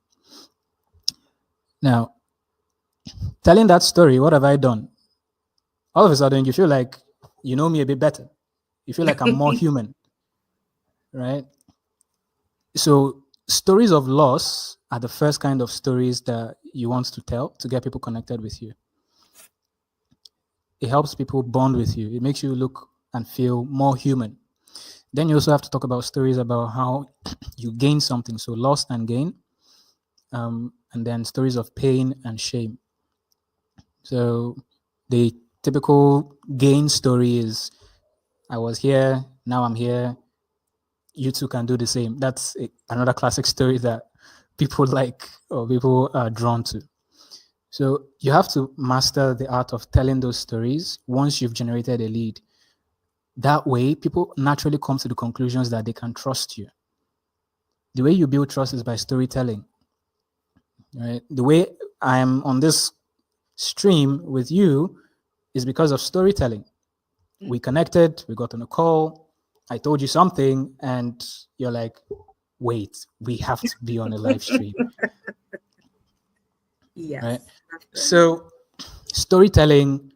Now, telling that story, what have I done? All of a sudden, you feel like you know me a bit better. You feel like I'm more human, right? So stories of loss are the first kind of stories that you want to tell to get people connected with you. It helps people bond with you. It makes you look and feel more human. Then you also have to talk about stories about how you gain something. So loss and gain. And then stories of pain and shame. So the typical gain story is, I was here, now I'm here. You too can do the same. That's another classic story that people like or people are drawn to. So you have to master the art of telling those stories once you've generated a lead. That way, people naturally come to the conclusions that they can trust you. The way you build trust is by storytelling. Right? The way I'm on this stream with you is because of storytelling. We connected, we got on a call, I told you something, and you're like, wait, we have to be on a live stream. Yes. Right? So storytelling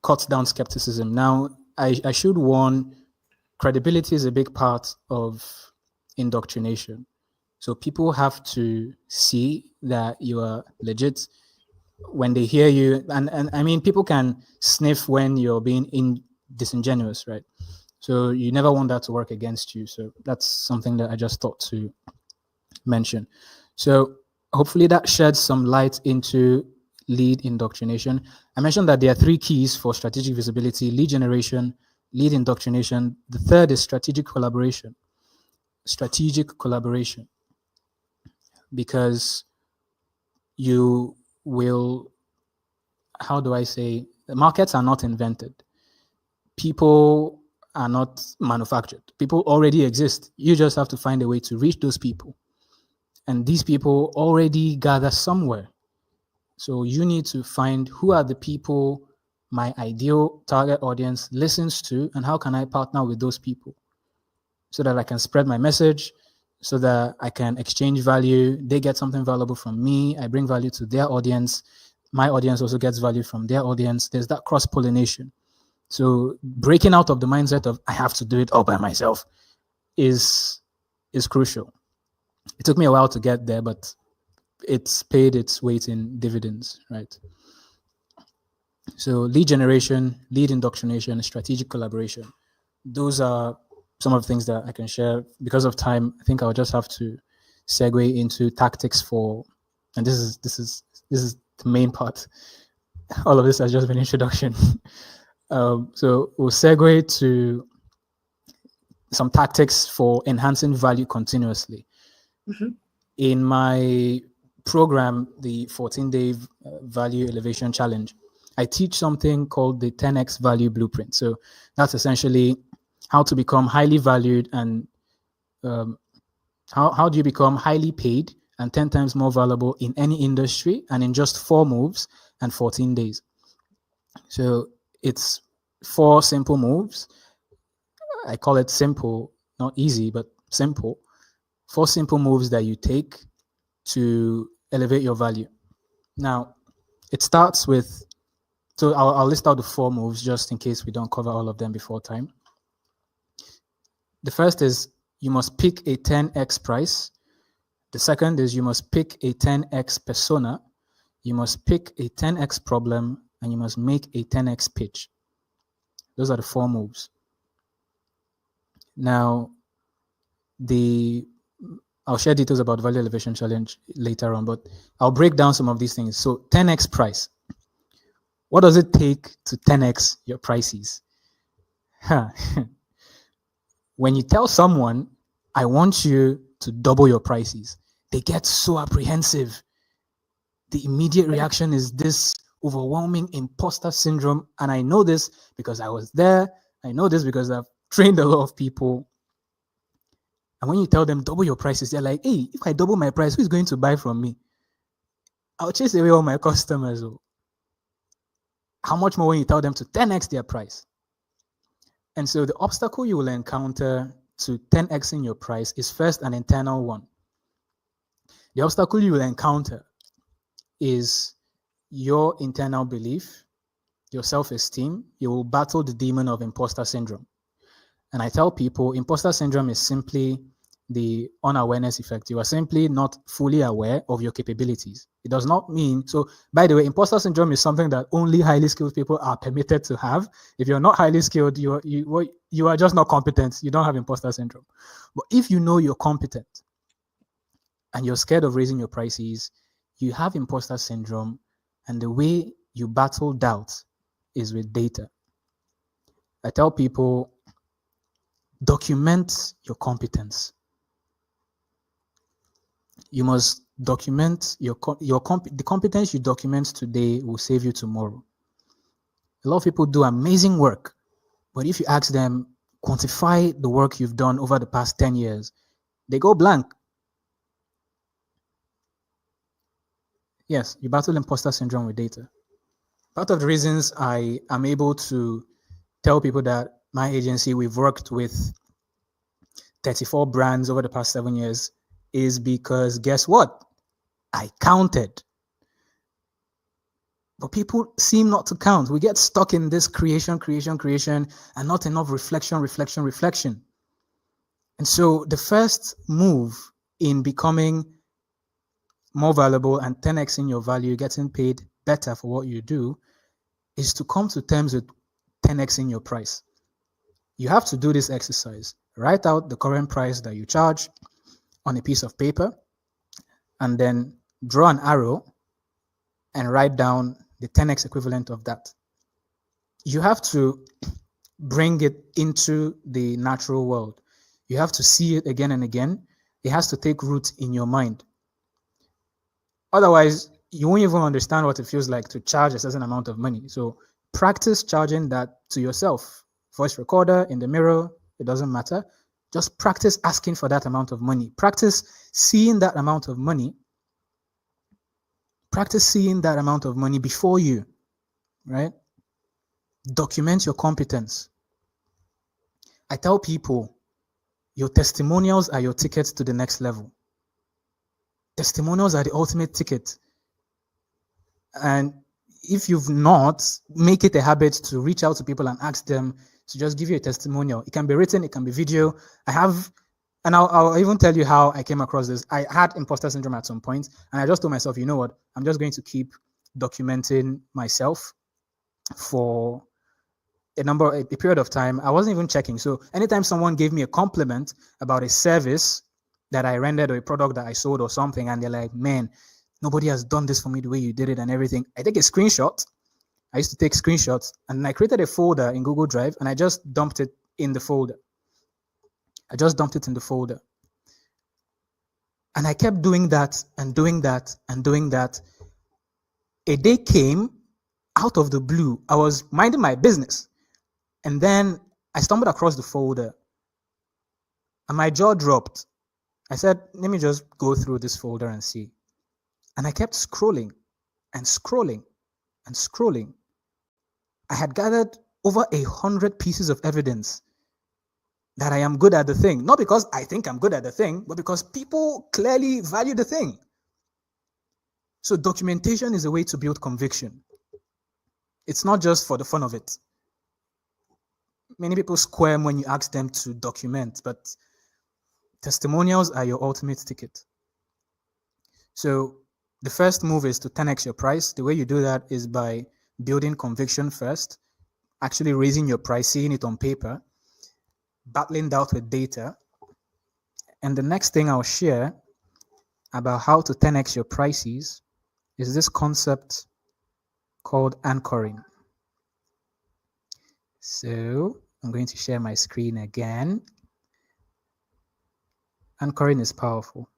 cuts down skepticism. Now, I should warn, credibility is a big part of indoctrination. So people have to see that you are legit when they hear you. And I mean, people can sniff when you're being disingenuous, right? So you never want that to work against you. So that's something that I just thought to mention. So hopefully that sheds some light into lead indoctrination. I mentioned that there are 3 keys for strategic visibility: lead generation, lead indoctrination. The third is strategic collaboration. Strategic collaboration. Because you will, how do I say, the markets are not invented. People are not manufactured. People already exist. You just have to find a way to reach those people. And these people already gather somewhere. So you need to find who are the people my ideal target audience listens to, and how can I partner with those people so that I can spread my message, so that I can exchange value. They get something valuable from me. I bring value to their audience. My audience also gets value from their audience. There's that cross-pollination. So breaking out of the mindset of I have to do it all by myself is crucial. It took me a while to get there, but it's paid its weight in dividends, right? So lead generation, lead indoctrination, strategic collaboration. Those are some of the things that I can share. Because of time, I think I'll just have to segue into tactics for, and this is the main part. All of this has just been introduction. So we'll segue to some tactics for enhancing value continuously. Mm-hmm. In my program, the 14-day value elevation challenge, I teach something called the 10x value blueprint. So that's essentially how to become highly valued and how do you become highly paid and 10 times more valuable in any industry, and in just 4 moves and 14 days. So it's 4 simple moves. I call it simple, not easy, but simple. 4 simple moves that you take to elevate your value. Now, it starts with, so I'll list out the 4 moves just in case we don't cover all of them before time. The first is you must pick a 10x price. The second is you must pick a 10x persona. You must pick a 10x problem, and you must make a 10x pitch. Those are the 4 moves. Now, I'll share details about the value elevation challenge later on, but I'll break down some of these things. So 10x price. What does it take to 10x your prices? When you tell someone, I want you to double your prices, they get so apprehensive. The immediate reaction is this overwhelming imposter syndrome. And I know this because I was there. I know this because I've trained a lot of people. And when you tell them double your prices, they're like, hey, if I double my price, who's going to buy from me? I'll chase away all my customers. How much more when you tell them to 10x their price? And so the obstacle you will encounter to 10xing your price is first an internal one. The obstacle you will encounter is your internal belief, your self-esteem. You will battle the demon of imposter syndrome. And I tell people, imposter syndrome is simply the unawareness effect. You are simply not fully aware of your capabilities. It does not mean, so by the way, imposter syndrome is something that only highly skilled people are permitted to have. If you're not highly skilled, you are just not competent. You don't have imposter syndrome. But if you know you're competent and you're scared of raising your prices, you have imposter syndrome, and the way you battle doubt is with data. I tell people, document your competence. You must document the competence you document today will save you tomorrow. A lot of people do amazing work, but if you ask them, quantify the work you've done over the past 10 years, they go blank. Yes, you battle imposter syndrome with data. Part of the reasons I am able to tell people that my agency, we've worked with 34 brands over the past 7 years is because guess what? I counted. But people seem not to count. We get stuck in this creation, and not enough reflection. And so the first move in becoming more valuable and 10x in your value, getting paid better for what you do, is to come to terms with 10x in your price. You have to do this exercise. Write out the current price that you charge on a piece of paper, and then draw an arrow and write down the 10x equivalent of that. You have to bring it into the natural world. You have to see it again and again. It has to take root in your mind. Otherwise, you won't even understand what it feels like to charge a certain amount of money. So practice charging that to yourself. Voice recorder, in the mirror, it doesn't matter. Just practice asking for that amount of money. Practice seeing that amount of money. Practice seeing that amount of money before you, right? Document your competence. I tell people, your testimonials are your tickets to the next level. Testimonials are the ultimate ticket. And if you've not, make it a habit to reach out to people and ask them to just give you a testimonial. It can be written, it can be video. I'll even tell you how I came across this. I had imposter syndrome at some point, and I just told myself, you know what? I'm just going to keep documenting myself for a period of time. I wasn't even checking. So anytime someone gave me a compliment about a service that I rendered or a product that I sold or something, and they're like, man, nobody has done this for me the way you did it and everything, I take a screenshot. I used to take screenshots, and I created a folder in Google Drive, and I just dumped it in the folder. And I kept doing that and doing that and doing that. A day came out of the blue. I was minding my business, and then I stumbled across the folder, and my jaw dropped. I said, let me just go through this folder and see. And I kept scrolling and scrolling and scrolling. I had gathered over 100 pieces of evidence that I am good at the thing. Not because I think I'm good at the thing, but because people clearly value the thing. So documentation is a way to build conviction. It's not just for the fun of it. Many people squirm when you ask them to document, but testimonials are your ultimate ticket. So the first move is to 10x your price. The way you do that is by building conviction first, actually raising your price, seeing it on paper, battling that with data. And the next thing I'll share about how to 10x your prices is this concept called anchoring. So I'm going to share my screen again. Anchoring is powerful.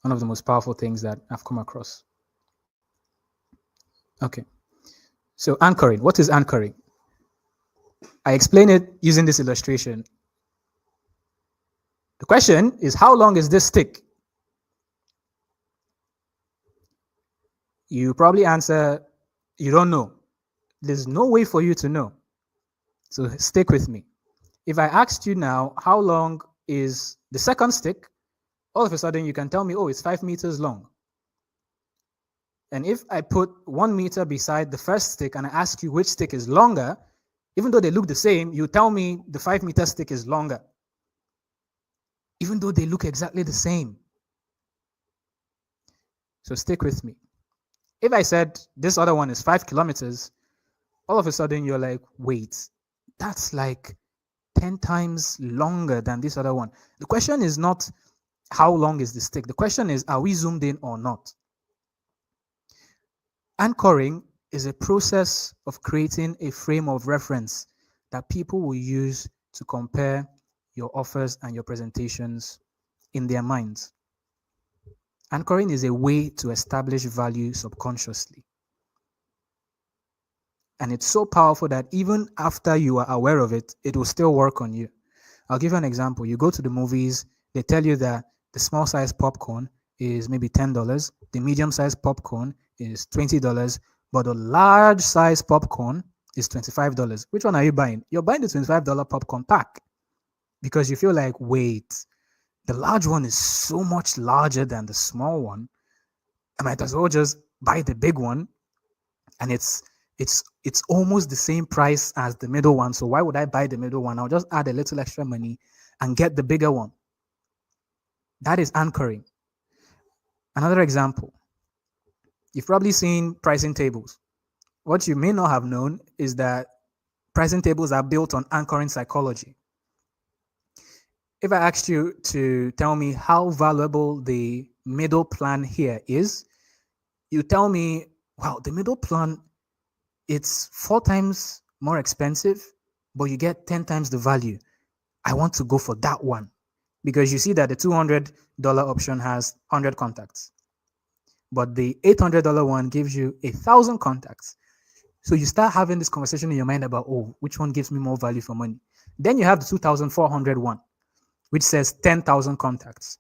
One of the most powerful things that I've come across. Okay. So anchoring, what is anchoring? I explain it using this illustration. The question is, how long is this stick? You probably answer, you don't know. There's no way for you to know. So stick with me. If I asked you now, how long is the second stick? All of a sudden you can tell me, oh, it's 5 meters long. And if I put 1 meter beside the first stick and I ask you which stick is longer, even though they look the same, you tell me the 5 meter stick is longer, even though they look exactly the same. So stick with me. If I said this other one is 5 kilometers, all of a sudden you're like, wait, that's like 10 times longer than this other one. The question is not how long is the stick. The question is, are we zoomed in or not? Anchoring is a process of creating a frame of reference that people will use to compare your offers and your presentations in their minds. Anchoring is a way to establish value subconsciously. And it's so powerful that even after you are aware of it, it will still work on you. I'll give you an example. You go to the movies, they tell you that the small size popcorn is maybe $10, the medium size popcorn is $20, but the large size popcorn is $25. Which one are you buying? You're buying the $25 popcorn pack because you feel like, wait, the large one is so much larger than the small one. I might as well just buy the big one, and it's almost the same price as the middle one. So why would I buy the middle one? I'll just add a little extra money and get the bigger one. That is anchoring. Another example, you've probably seen pricing tables. What you may not have known is that pricing tables are built on anchoring psychology. If I asked you to tell me how valuable the middle plan here is, you tell me, wow, the middle plan, it's 4 times more expensive, but you get 10 times the value. I want to go for that one because you see that the $200 option has 100 contacts, but the $800 one gives you 1,000 contacts. So you start having this conversation in your mind about, oh, which one gives me more value for money? Then you have the 2,400 one, which says 10,000 contacts,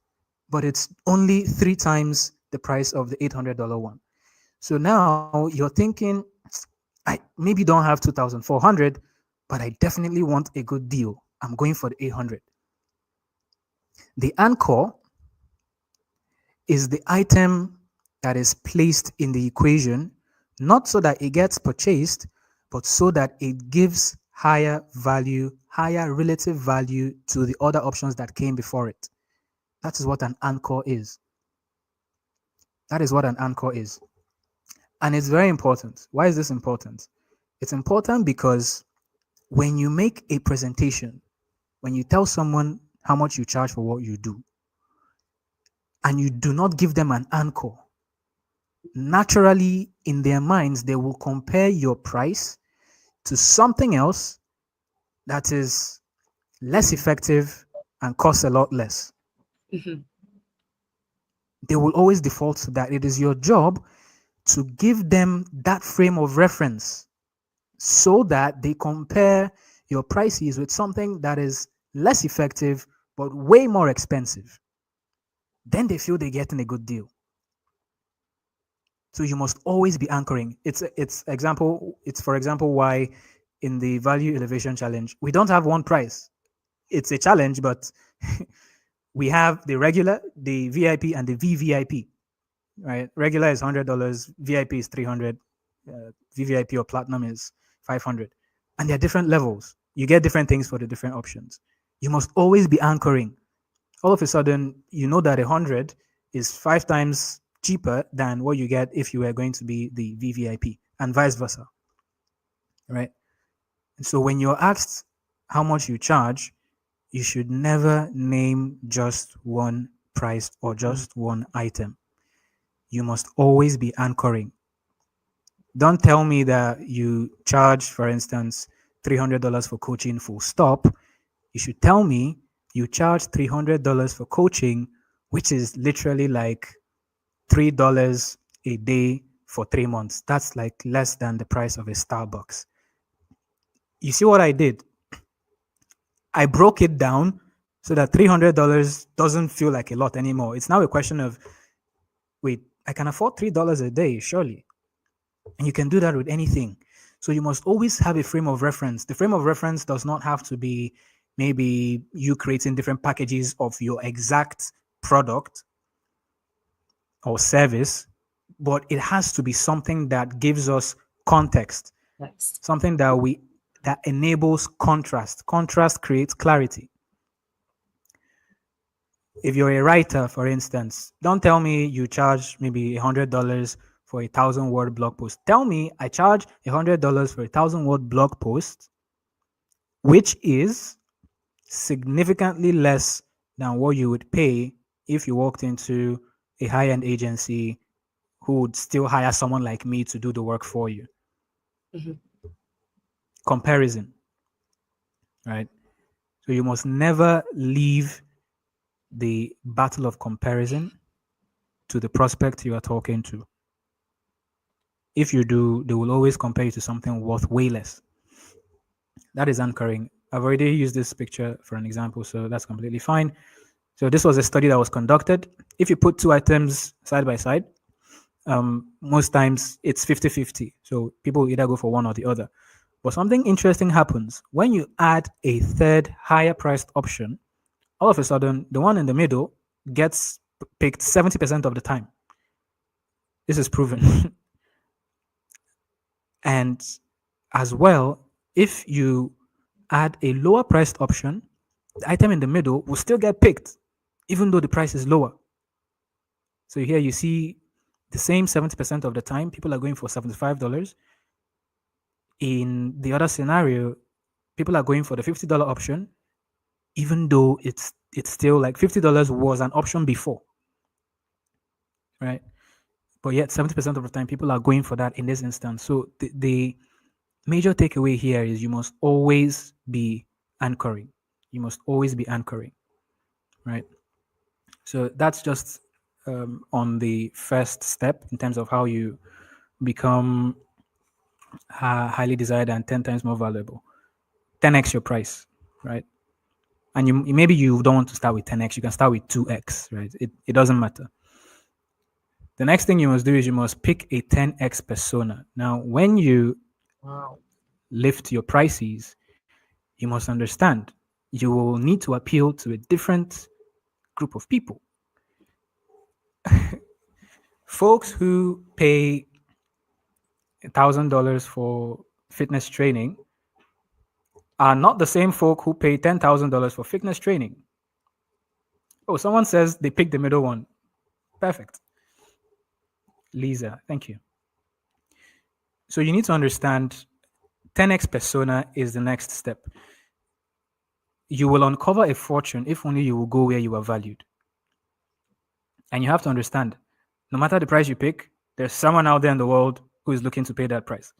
but it's only 3 times the price of the $800 one. So now you're thinking, I maybe don't have 2,400, but I definitely want a good deal. I'm going for the 800. The anchor is the item that is placed in the equation, not so that it gets purchased, but so that it gives higher value, higher relative value to the other options that came before it. That is what an anchor is. That is what an anchor is. And it's very important. Why is this important? It's important because when you make a presentation, when you tell someone how much you charge for what you do, and you do not give them an anchor, naturally in their minds, they will compare your price to something else that is less effective and costs a lot less. Mm-hmm. They will always default to that. It is your job to give them that frame of reference so that they compare your prices with something that is less effective but way more expensive. Then they feel they're getting a good deal. So you must always be anchoring. It's for example why in the value elevation challenge we don't have one price. It's a challenge, but we have the regular, the VIP, and the VVIP. Right? Regular is $100, VIP is $300, VVIP or platinum is $500, and there are different levels. You get different things for the different options. You must always be anchoring. All of a sudden, you know that 100 is 5 times cheaper than what you get if you were going to be the VVIP, and vice versa. Right? And so when you're asked how much you charge, you should never name just one price or just one item. You must always be anchoring. Don't tell me that you charge, for instance, $300 for coaching full stop. You should tell me you charge $300 for coaching, which is literally like $3 a day for 3 months. That's like less than the price of a Starbucks. You see what I did? I broke it down so that $300 doesn't feel like a lot anymore. It's now a question of, wait, I can afford $3 a day, surely. And you can do that with anything. So you must always have a frame of reference. The frame of reference does not have to be maybe you creating different packages of your exact product or service, but it has to be something that gives us context, Next. something that enables contrast. Contrast creates clarity. If you're a writer, for instance, don't tell me you charge maybe $100 for 1,000-word blog post. Tell me I charge $100 for 1,000-word blog post, which is significantly less than what you would pay if you walked into a high-end agency who would still hire someone like me to do the work for you. Mm-hmm. Comparison, right? So you must never leave the battle of comparison. to the prospect you are talking to. If you do, they will always compare you to something worth way less. That is anchoring. I've already used this picture for an example, so that's completely fine. So this was a study that was conducted. If you put two items side by side, most times it's 50-50. So people either go for one or the other. But something interesting happens. When you add a third higher priced option, all of a sudden, the one in the middle gets picked 70% of the time. This is proven. And as well, if you add a lower priced option, the item in the middle will still get picked, even though the price is lower. So here you see the same 70% of the time, people are going for $75. In the other scenario, people are going for the $50 option, even though it's still like $50 was an option before, right? But yet 70% of the time, people are going for that in this instance. So the major takeaway here is you must always be anchoring. You must always be anchoring, right? So that's just on the first step in terms of how you become highly desired and 10 times more valuable. 10x your price, right? And maybe you don't want to start with 10x, you can start with 2x, right? It doesn't matter. The next thing you must do is you must pick a 10x persona. Now, when you lift your prices, you must understand you will need to appeal to a different group of people. Folks who pay $1,000 for fitness training are not the same folk who pay $10,000 for fitness training. Oh, someone says they picked the middle one. Perfect. Lisa, thank you. So you need to understand 10x persona is the next step. You will uncover a fortune if only you will go where you are valued. And you have to understand, no matter the price you pick, there's someone out there in the world who is looking to pay that price.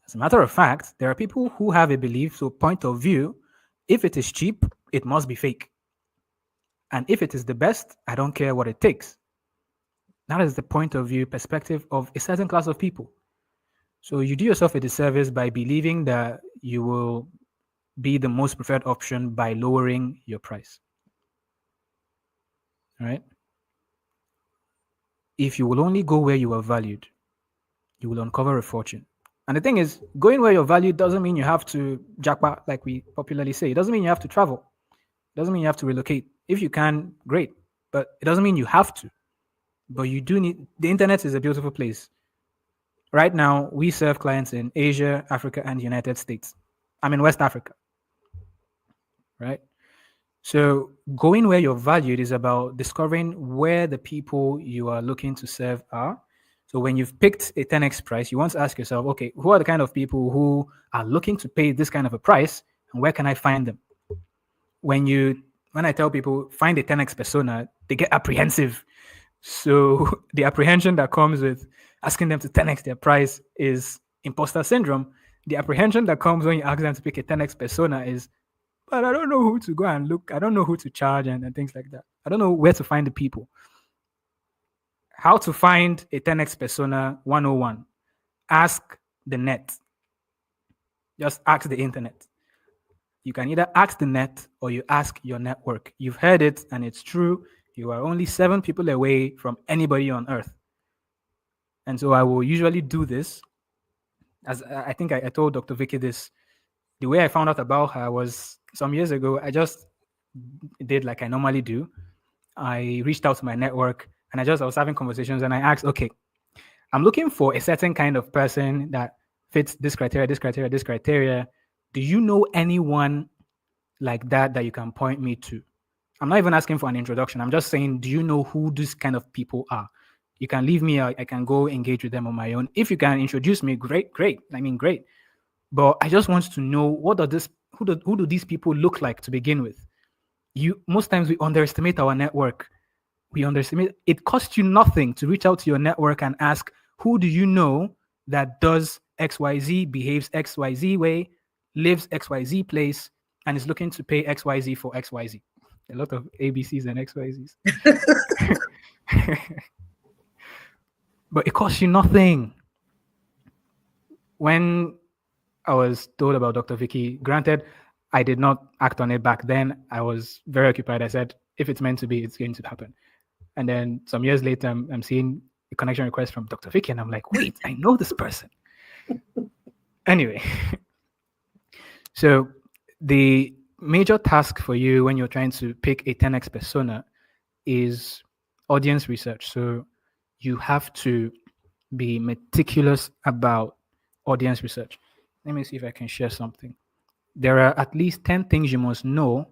As a matter of fact, there are people who have a belief, so point of view, if it is cheap, it must be fake. And if it is the best, I don't care what it takes. That is the point of view perspective of a certain class of people. So you do yourself a disservice by believing that you will be the most preferred option by lowering your price. All right? If you will only go where you are valued, you will uncover a fortune. And the thing is, going where you're valued doesn't mean you have to jackpot, like we popularly say. It doesn't mean you have to travel. It doesn't mean you have to relocate. If you can, great. But it doesn't mean you have to. But you do need, the internet is a beautiful place. Right now, we serve clients in Asia, Africa, and the United States. I'm in West Africa, right? So going where you're valued is about discovering where the people you are looking to serve are. So when you've picked a 10x price, you want to ask yourself, okay, who are the kind of people who are looking to pay this kind of a price, and where can I find them? When I tell people find a 10x persona, they get apprehensive. So the apprehension that comes with asking them to 10x their price is imposter syndrome. The apprehension that comes when you ask them to pick a 10x persona is, but I don't know who to go and look. I don't know who to charge and things like that. I don't know where to find the people. How to find a 10x persona 101. Ask the net. Just ask the internet. You can either ask the net or you ask your network. You've heard it and it's true. You are only 7 people away from anybody on earth. And so I will usually do this. As I think I told Dr. Vicki this. The way I found out about her was some years ago. I just did like I normally do. I reached out to my network and I was having conversations and I asked, okay, I'm looking for a certain kind of person that fits this criteria, this criteria, this criteria. Do you know anyone like that you can point me to? I'm not even asking for an introduction. I'm just saying, do you know who these kind of people are? You can leave me, I can go engage with them on my own. If you can introduce me, great. I mean, great. But I just want to know who do these people look like to begin with? Most times we underestimate our network. It costs you nothing to reach out to your network and ask, who do you know that does XYZ, behaves XYZ way, lives XYZ place, and is looking to pay XYZ for XYZ? A lot of ABCs and XYZs. But it costs you nothing. When I was told about Dr. Vicki, granted, I did not act on it back then. I was very occupied. I said, if it's meant to be, it's going to happen. And then some years later, I'm seeing a connection request from Dr. Vicki, and I'm like, wait, I know this person. Anyway, so the major task for you when you're trying to pick a 10x persona is audience research. So you have to be meticulous about audience research. Let me see if I can share something. There are at least 10 things you must know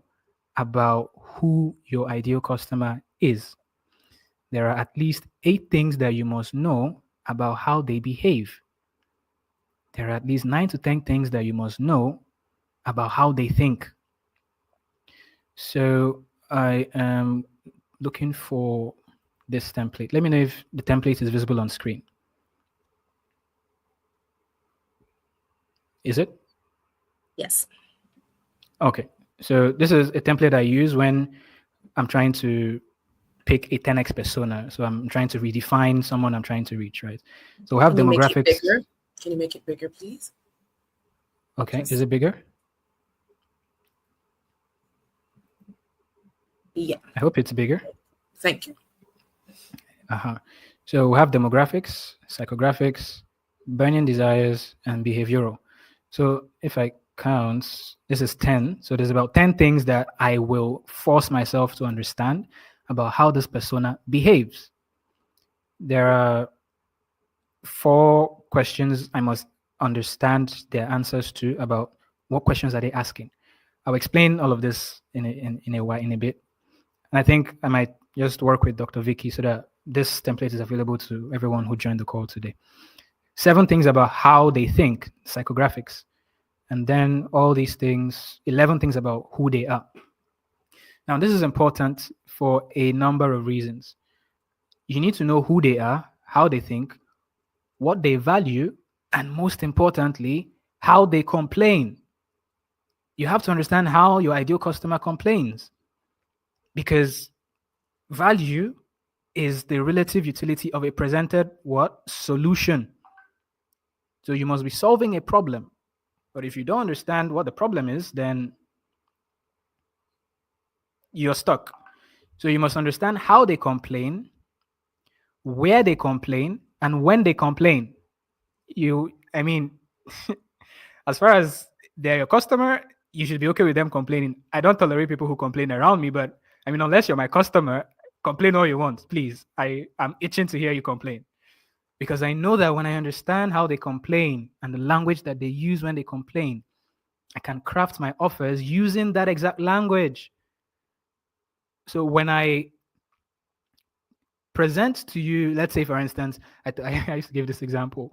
about who your ideal customer is. There are at least 8 things that you must know about how they behave. There are at least 9 to 10 things that you must know about how they think. So I am looking for this template. Let me know if the template is visible on screen. Is it? Yes. Okay. So this is a template I use when I'm trying to pick a 10x persona. So I'm trying to redefine someone I'm trying to reach, right? So we have Can demographics. You make it bigger? Can you make it bigger, please? Okay. Is it bigger? Yeah. I hope it's bigger. Thank you. So we have demographics, psychographics, burning desires, and behavioral. So if I count, this is 10. So there's about 10 things that I will force myself to understand about how this persona behaves. There are 4 questions I must understand their answers to about what questions are they asking. I'll explain all of this in a bit. And I think I might just work with Dr. Vicki so that this template is available to everyone who joined the call today. 7 things about how they think, psychographics. And then all these things, 11 things about who they are. Now, this is important for a number of reasons. You need to know who they are, how they think, what they value, and most importantly, how they complain. You have to understand how your ideal customer complains, because value is the relative utility of a presented solution. So you must be solving a problem. But if you don't understand what the problem is, then you're stuck. So you must understand how they complain, where they complain, and when they complain. As far as they're your customer, you should be okay with them complaining. I don't tolerate people who complain around me, but unless you're my customer, complain all you want, please. I'm itching to hear you complain. Because I know that when I understand how they complain and the language that they use when they complain, I can craft my offers using that exact language. So when I present to you, let's say, for instance, I used to give this example.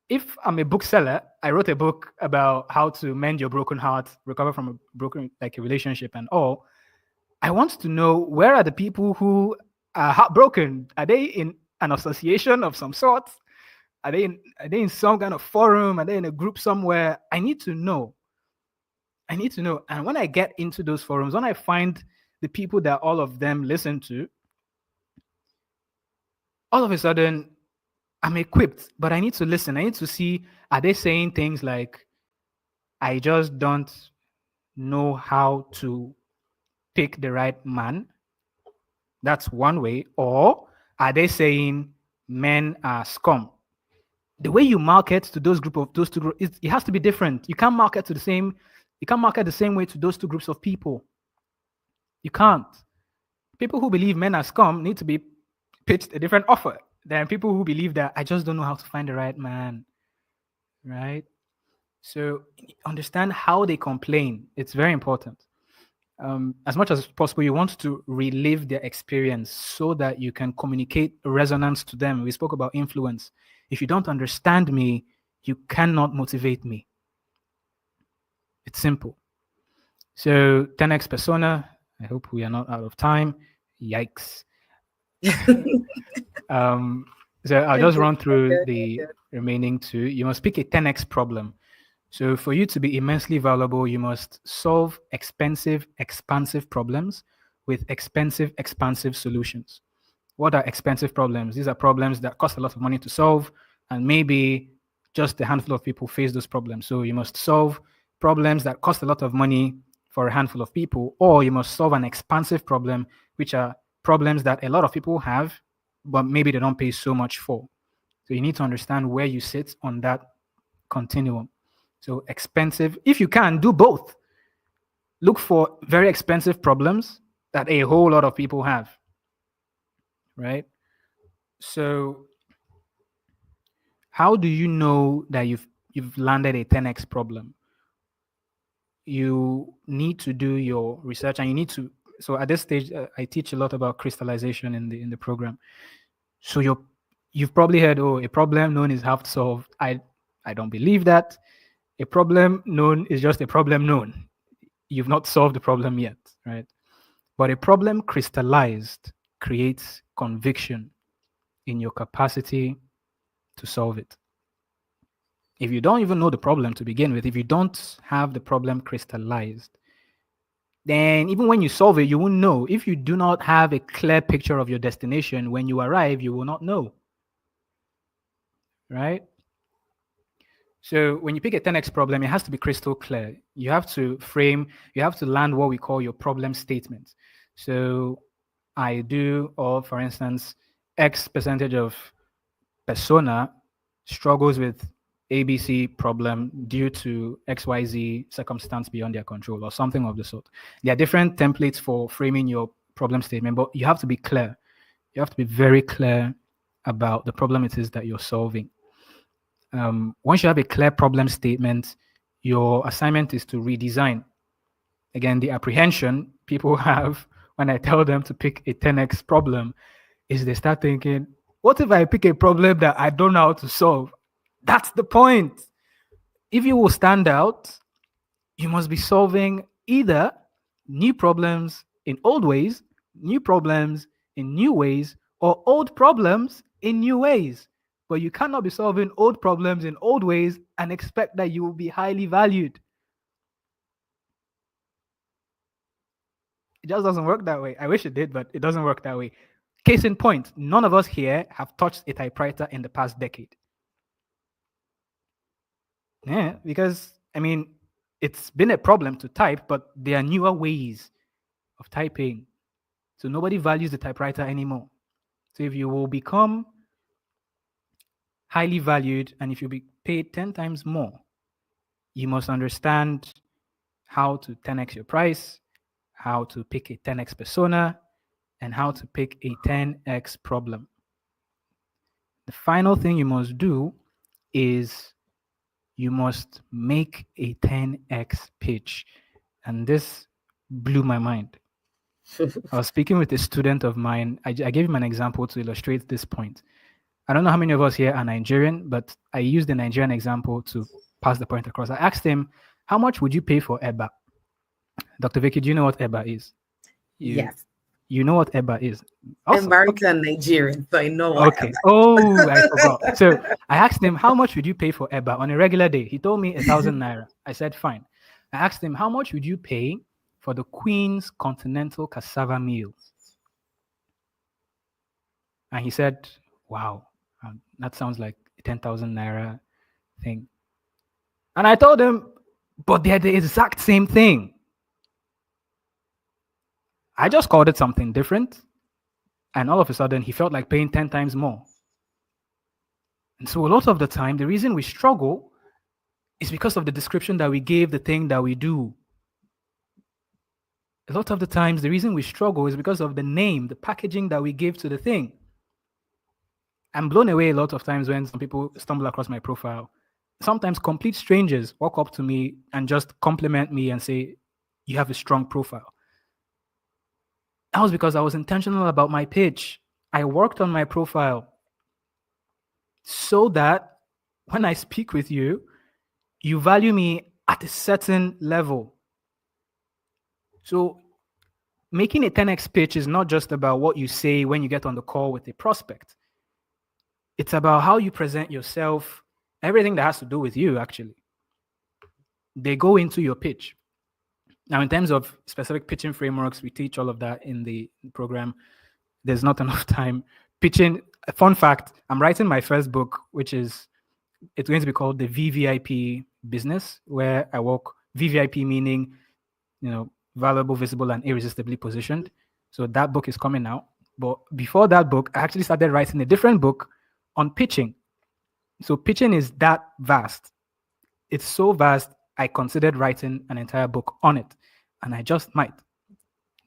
If I'm a bookseller, I wrote a book about how to mend your broken heart, recover from a broken, a relationship and all. I want to know, where are the people who are heartbroken? Are they in an association of some sort? Are they in some kind of forum? Are they in a group somewhere? I need to know. And when I get into those forums, when I find the people that all of them listen to, all of a sudden, I'm equipped, but I need to listen. I need to see, are they saying things like, I just don't know how to pick the right man? That's one way. Or are they saying men are scum? The way you market to those two groups, it has to be different. You can't market the same way to those 2 groups of people. You can't. People who believe men are scum need to be pitched a different offer than people who believe that I just don't know how to find the right man, right? So understand how they complain. It's very important. As much as possible, you want to relive their experience so that you can communicate resonance to them. We spoke about influence. If you don't understand me, you cannot motivate me. It's simple. So 10x persona. I hope we are not out of time. Yikes. So I'll just run through the remaining 2. You must pick a 10x problem. So for you to be immensely valuable, you must solve expensive, expansive problems with expensive, expansive solutions. What are expensive problems? These are problems that cost a lot of money to solve, and maybe just a handful of people face those problems. So you must solve problems that cost a lot of money for a handful of people, or you must solve an expansive problem, which are problems that a lot of people have, but maybe they don't pay so much for. So you need to understand where you sit on that continuum. So expensive, if you can, do both. Look for very expensive problems that a whole lot of people have, right? So how do you know that you've landed a 10x problem? You need to do your research, and you need to. So at this stage, I teach a lot about crystallization in the program. So you've probably heard, oh, a problem known is half solved. I don't believe that. A problem known is just a problem known. You've not solved the problem yet, right? But a problem crystallized creates conviction in your capacity to solve it. If you don't even know the problem to begin with, if you don't have the problem crystallized, then even when you solve it, you won't know. If you do not have a clear picture of your destination, when you arrive, you will not know, right? So when you pick a 10x problem, it has to be crystal clear. You have to land what we call your problem statement. So I do, or for instance, X percentage of persona struggles with ABC problem due to XYZ circumstance beyond their control, or something of the sort. There are different templates for framing your problem statement, but you have to be clear. You have to be very clear about the problem it is that you're solving. Once you have a clear problem statement, your assignment is to redesign. Again, the apprehension people have when I tell them to pick a 10x problem is they start thinking, what if I pick a problem that I don't know how to solve? That's the point. If you will stand out, you must be solving either new problems in old ways, new problems in new ways, or old problems in new ways. But you cannot be solving old problems in old ways and expect that you will be highly valued. It just doesn't work that way. I wish it did, but it doesn't work that way. Case in point, none of us here have touched a typewriter in the past decade. Yeah, because, I mean, it's been a problem to type, but there are newer ways of typing. So nobody values the typewriter anymore. So if you will become highly valued, and if you be paid 10 times more, you must understand how to 10x your price, how to pick a 10x persona, and how to pick a 10x problem. The final thing you must do is you must make a 10x pitch. And this blew my mind. I was speaking with a student of mine. I gave him an example to illustrate this point. I don't know how many of us here are Nigerian, but I used the Nigerian example to pass the point across. I asked him, how much would you pay for 𝗪𝗲? Dr. Vicki, do you know what 𝗪𝗲 is? Yes. You know what 𝗪𝗲 is? Awesome. I'm married to a Nigerian, so I know what okay. Oh, I forgot. So I asked him, how much would you pay for 𝗪𝗲 on a regular day? He told me 1,000 naira. I said, fine. I asked him, how much would you pay for the Queen's Continental Cassava meal? And he said, wow, that sounds like a 10,000 naira thing. And I told him, but they're the exact same thing. I just called it something different. And all of a sudden, he felt like paying 10 times more. And so a lot of the time, the reason we struggle is because of the description that we gave the thing that we do. A lot of the times, the reason we struggle is because of the name, the packaging that we give to the thing. I'm blown away a lot of times when some people stumble across my profile. Sometimes complete strangers walk up to me and just compliment me and say, you have a strong profile. That was because I was intentional about my pitch. I worked on my profile so that when I speak with you, you value me at a certain level. So making a 10x pitch is not just about what you say when you get on the call with a prospect. It's about how you present yourself, everything that has to do with you, actually. They go into your pitch. Now, in terms of specific pitching frameworks, we teach all of that in the program. there's not enough time. Pitching, a fun fact, I'm writing my first book, which is, it's going to be called the 𝗃𝗵𝗿 business, where I work, VVIP meaning, valuable, visible, and irresistibly positioned. So that book is coming out. But before that book, I actually started writing a different book on pitching. So pitching is that vast. It's so vast, I considered writing an entire book on it, and I just might.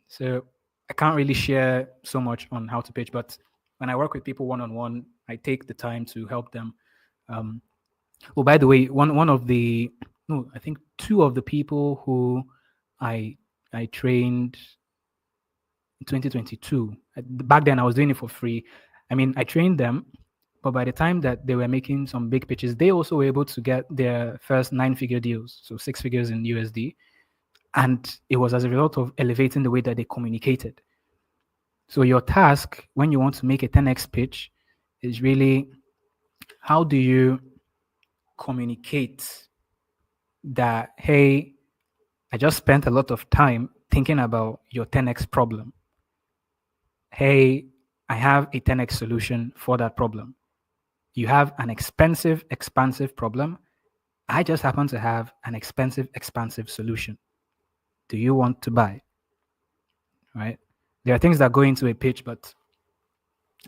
So I can't really share so much on how to pitch, but when I work with people one-on-one, I take the time to help them. Oh, by the way, I think two of the people who I trained in 2022, back then I was doing it for free. I mean, I trained them, but by the time that they were making some big pitches, they also were able to get their first 9-figure deals, so 6 figures in USD. And it was as a result of elevating the way that they communicated. So your task when you want to make a 10x pitch is really, how do you communicate that, hey, I just spent a lot of time thinking about your 10x problem. Hey, I have a 10x solution for that problem. You have an expensive, expansive problem. I just happen to have an expensive, expansive solution. Do you want to buy? Right? There are things that go into a pitch, but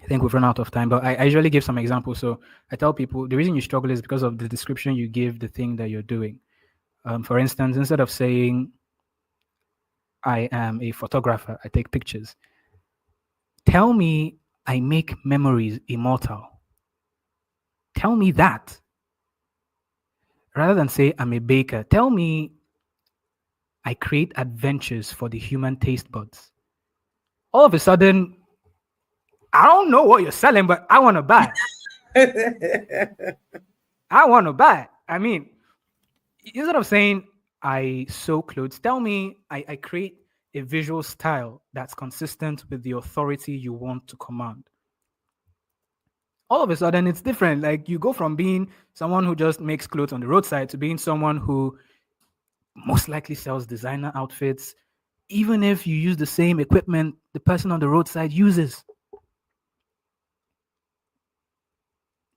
I think we've run out of time. But I usually give some examples. So I tell people the reason you struggle is because of the description you give the thing that you're doing. For instance, instead of saying, I am a photographer, I take pictures, tell me I make memories immortal. Tell me that. Rather than say I'm a baker, tell me I create adventures for the human taste buds. All of a sudden, I don't know what you're selling, but I want to buy. I want to buy. I mean, instead of saying I sew clothes, tell me I create a visual style that's consistent with the authority you want to command. All of a sudden, it's different. Like, you go from being someone who just makes clothes on the roadside to being someone who most likely sells designer outfits, even if you use the same equipment the person on the roadside uses.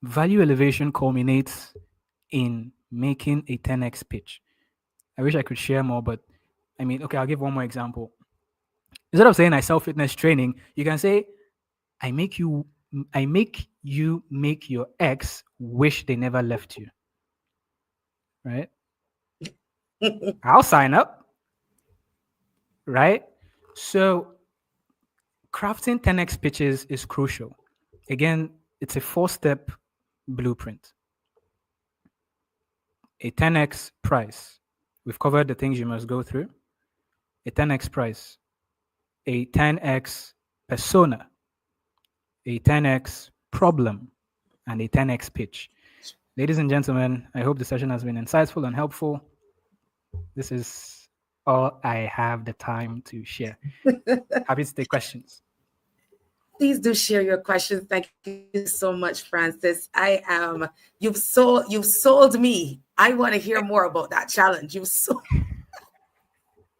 Value elevation culminates in making a 10x pitch. I wish I could share more, but I mean, okay, I'll give one more example. Instead of saying I sell fitness training, you can say, I make you make your ex wish they never left you. Right? I'll sign up. Right? So crafting 10x pitches is crucial. Again, it's a 4-step blueprint. A 10x price. We've covered the things you must go through. A 10x price. A 10x persona. A 10x problem. And a 10x pitch. Ladies and gentlemen, I hope the session has been insightful and helpful. This is all I have the time to share. Happy to take questions. Please do share your questions. Thank you so much, Francis. You've sold me. I want to hear more about that challenge. You've sold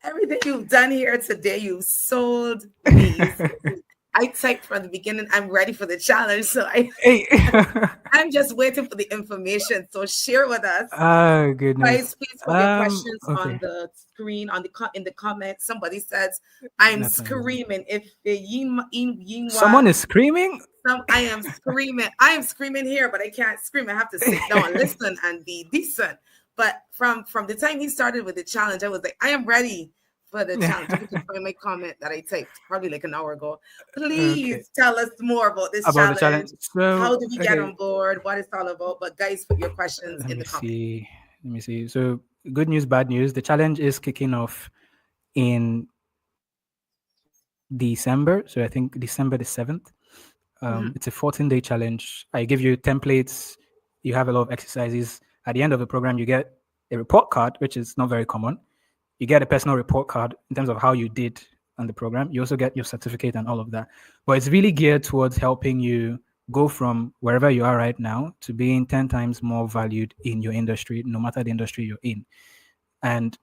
everything you've done here today. You've sold me. I typed from the beginning, I'm ready for the challenge. So I'm just waiting for the information. So share with us. Oh, goodness. Guys, please put your questions on the screen, in the comments. Somebody says, I'm screaming. If someone is screaming? I am screaming. I am screaming here, but I can't scream. I have to sit down, listen, and be decent. But from the time he started with the challenge, I was like, I am ready for the challenge. You can find my comment that I typed probably like an hour ago. Please tell us more about this challenge. So, how do we get on board? What it's all about? But guys, put your questions in the comments. Let me see. So, good news, bad news. The challenge is kicking off in December. So I think December the 7th. It's a 14-day challenge. I give you templates. You have a lot of exercises. At the end of the program, you get a report card, which is not very common. You get a personal report card in terms of how you did on the program. You also get your certificate and all of that. But it's really geared towards helping you go from wherever you are right now to being 10 times more valued in your industry, no matter the industry you're in. And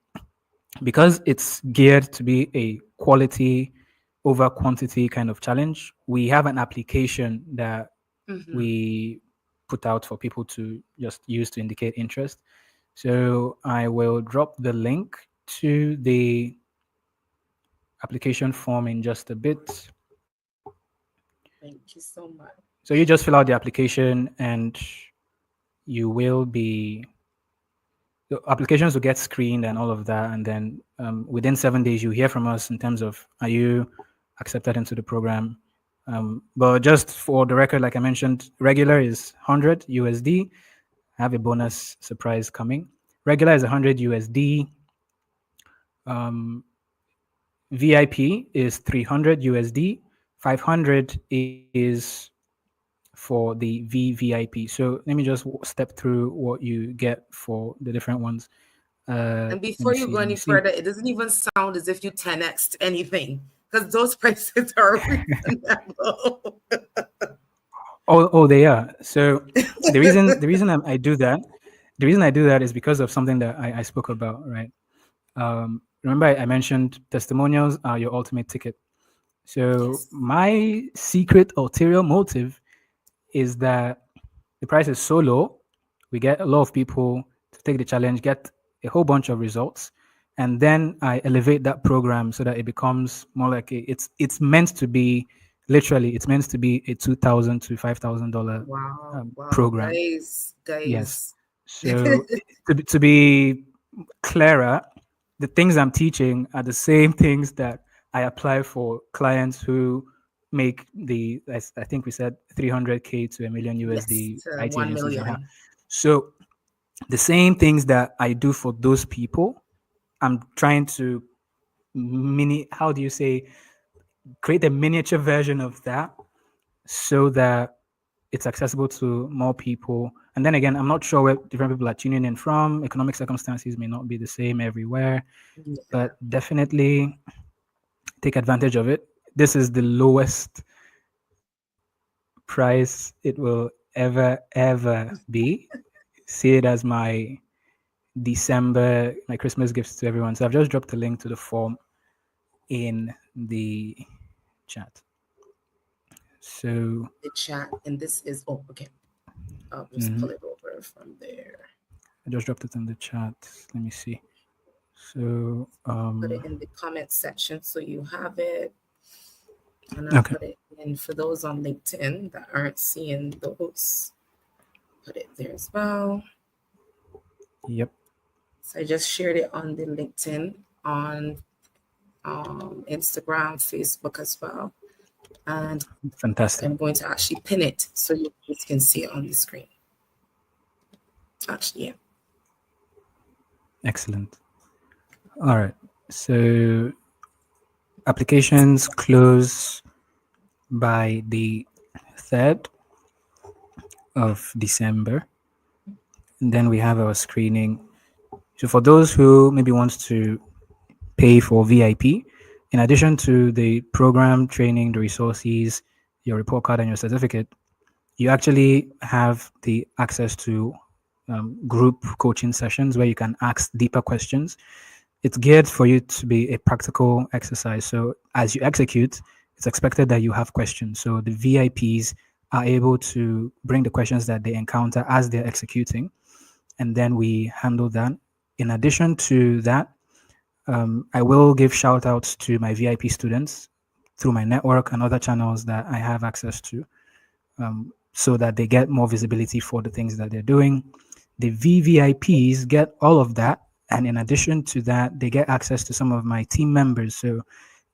because it's geared to be a quality over quantity kind of challenge. We have an application that we put out for people to just use to indicate interest. So I will drop the link to the application form in just a bit. Thank you so much. So you just fill out the application and you will be, the applications will get screened and all of that. And then within 7 days, you hear from us in terms of, are you accepted into the program? But just for the record, like I mentioned, regular is 100 USD. I have a bonus surprise coming. Regular is 100 USD. VIP is 300 USD. 500 is for the VVIP. So let me just step through what you get for the different ones. And before you go any further, it doesn't even sound as if you 10x'd anything, because those prices are reasonable. Oh, they are. So the reason I do that is because of something that I spoke about, right? Remember I mentioned testimonials are your ultimate ticket. So yes. My secret ulterior motive is that the price is so low, we get a lot of people to take the challenge, get a whole bunch of results, and then I elevate that program so that it becomes more like it's meant to be, literally, it's meant to be a $2,000 to $5,000 wow, program. Guys. Yes. So to be clearer, the things I'm teaching are the same things that I apply for clients who make the, I think we said 300K to $1 million USD. Yes, 1 million. So the same things that I do for those people, I'm trying to create a miniature version of that so that it's accessible to more people. And then again, I'm not sure where different people are tuning in from. Economic circumstances may not be the same everywhere, but definitely take advantage of it. This is the lowest price it will ever be. See it as my December, my Christmas gifts to everyone. So I've just dropped the link to the form in the chat. So the chat, and this is okay. I'll just pull it over from there. I just dropped it in the chat. Let me see. So put it in the comment section so you have it. And I'll put it in for those on LinkedIn that aren't seeing those. Put it there as well. Yep. So I just shared it on the LinkedIn, on Instagram, Facebook as well. And fantastic. I'm going to actually pin it so you can see it on the screen. Actually, yeah. Excellent. All right. So applications close by the 3rd of December. And then we have our screening. So for those who maybe want to pay for VIP, in addition to the program, training, the resources, your report card, and your certificate, you actually have the access to group coaching sessions where you can ask deeper questions. It's geared for you to be a practical exercise. So as you execute, it's expected that you have questions. So the VIPs are able to bring the questions that they encounter as they're executing, and then we handle that. In addition to that, I will give shout outs to my VIP students through my network and other channels that I have access to, so that they get more visibility for the things that they're doing. The VVIPs get all of that. And in addition to that, they get access to some of my team members. So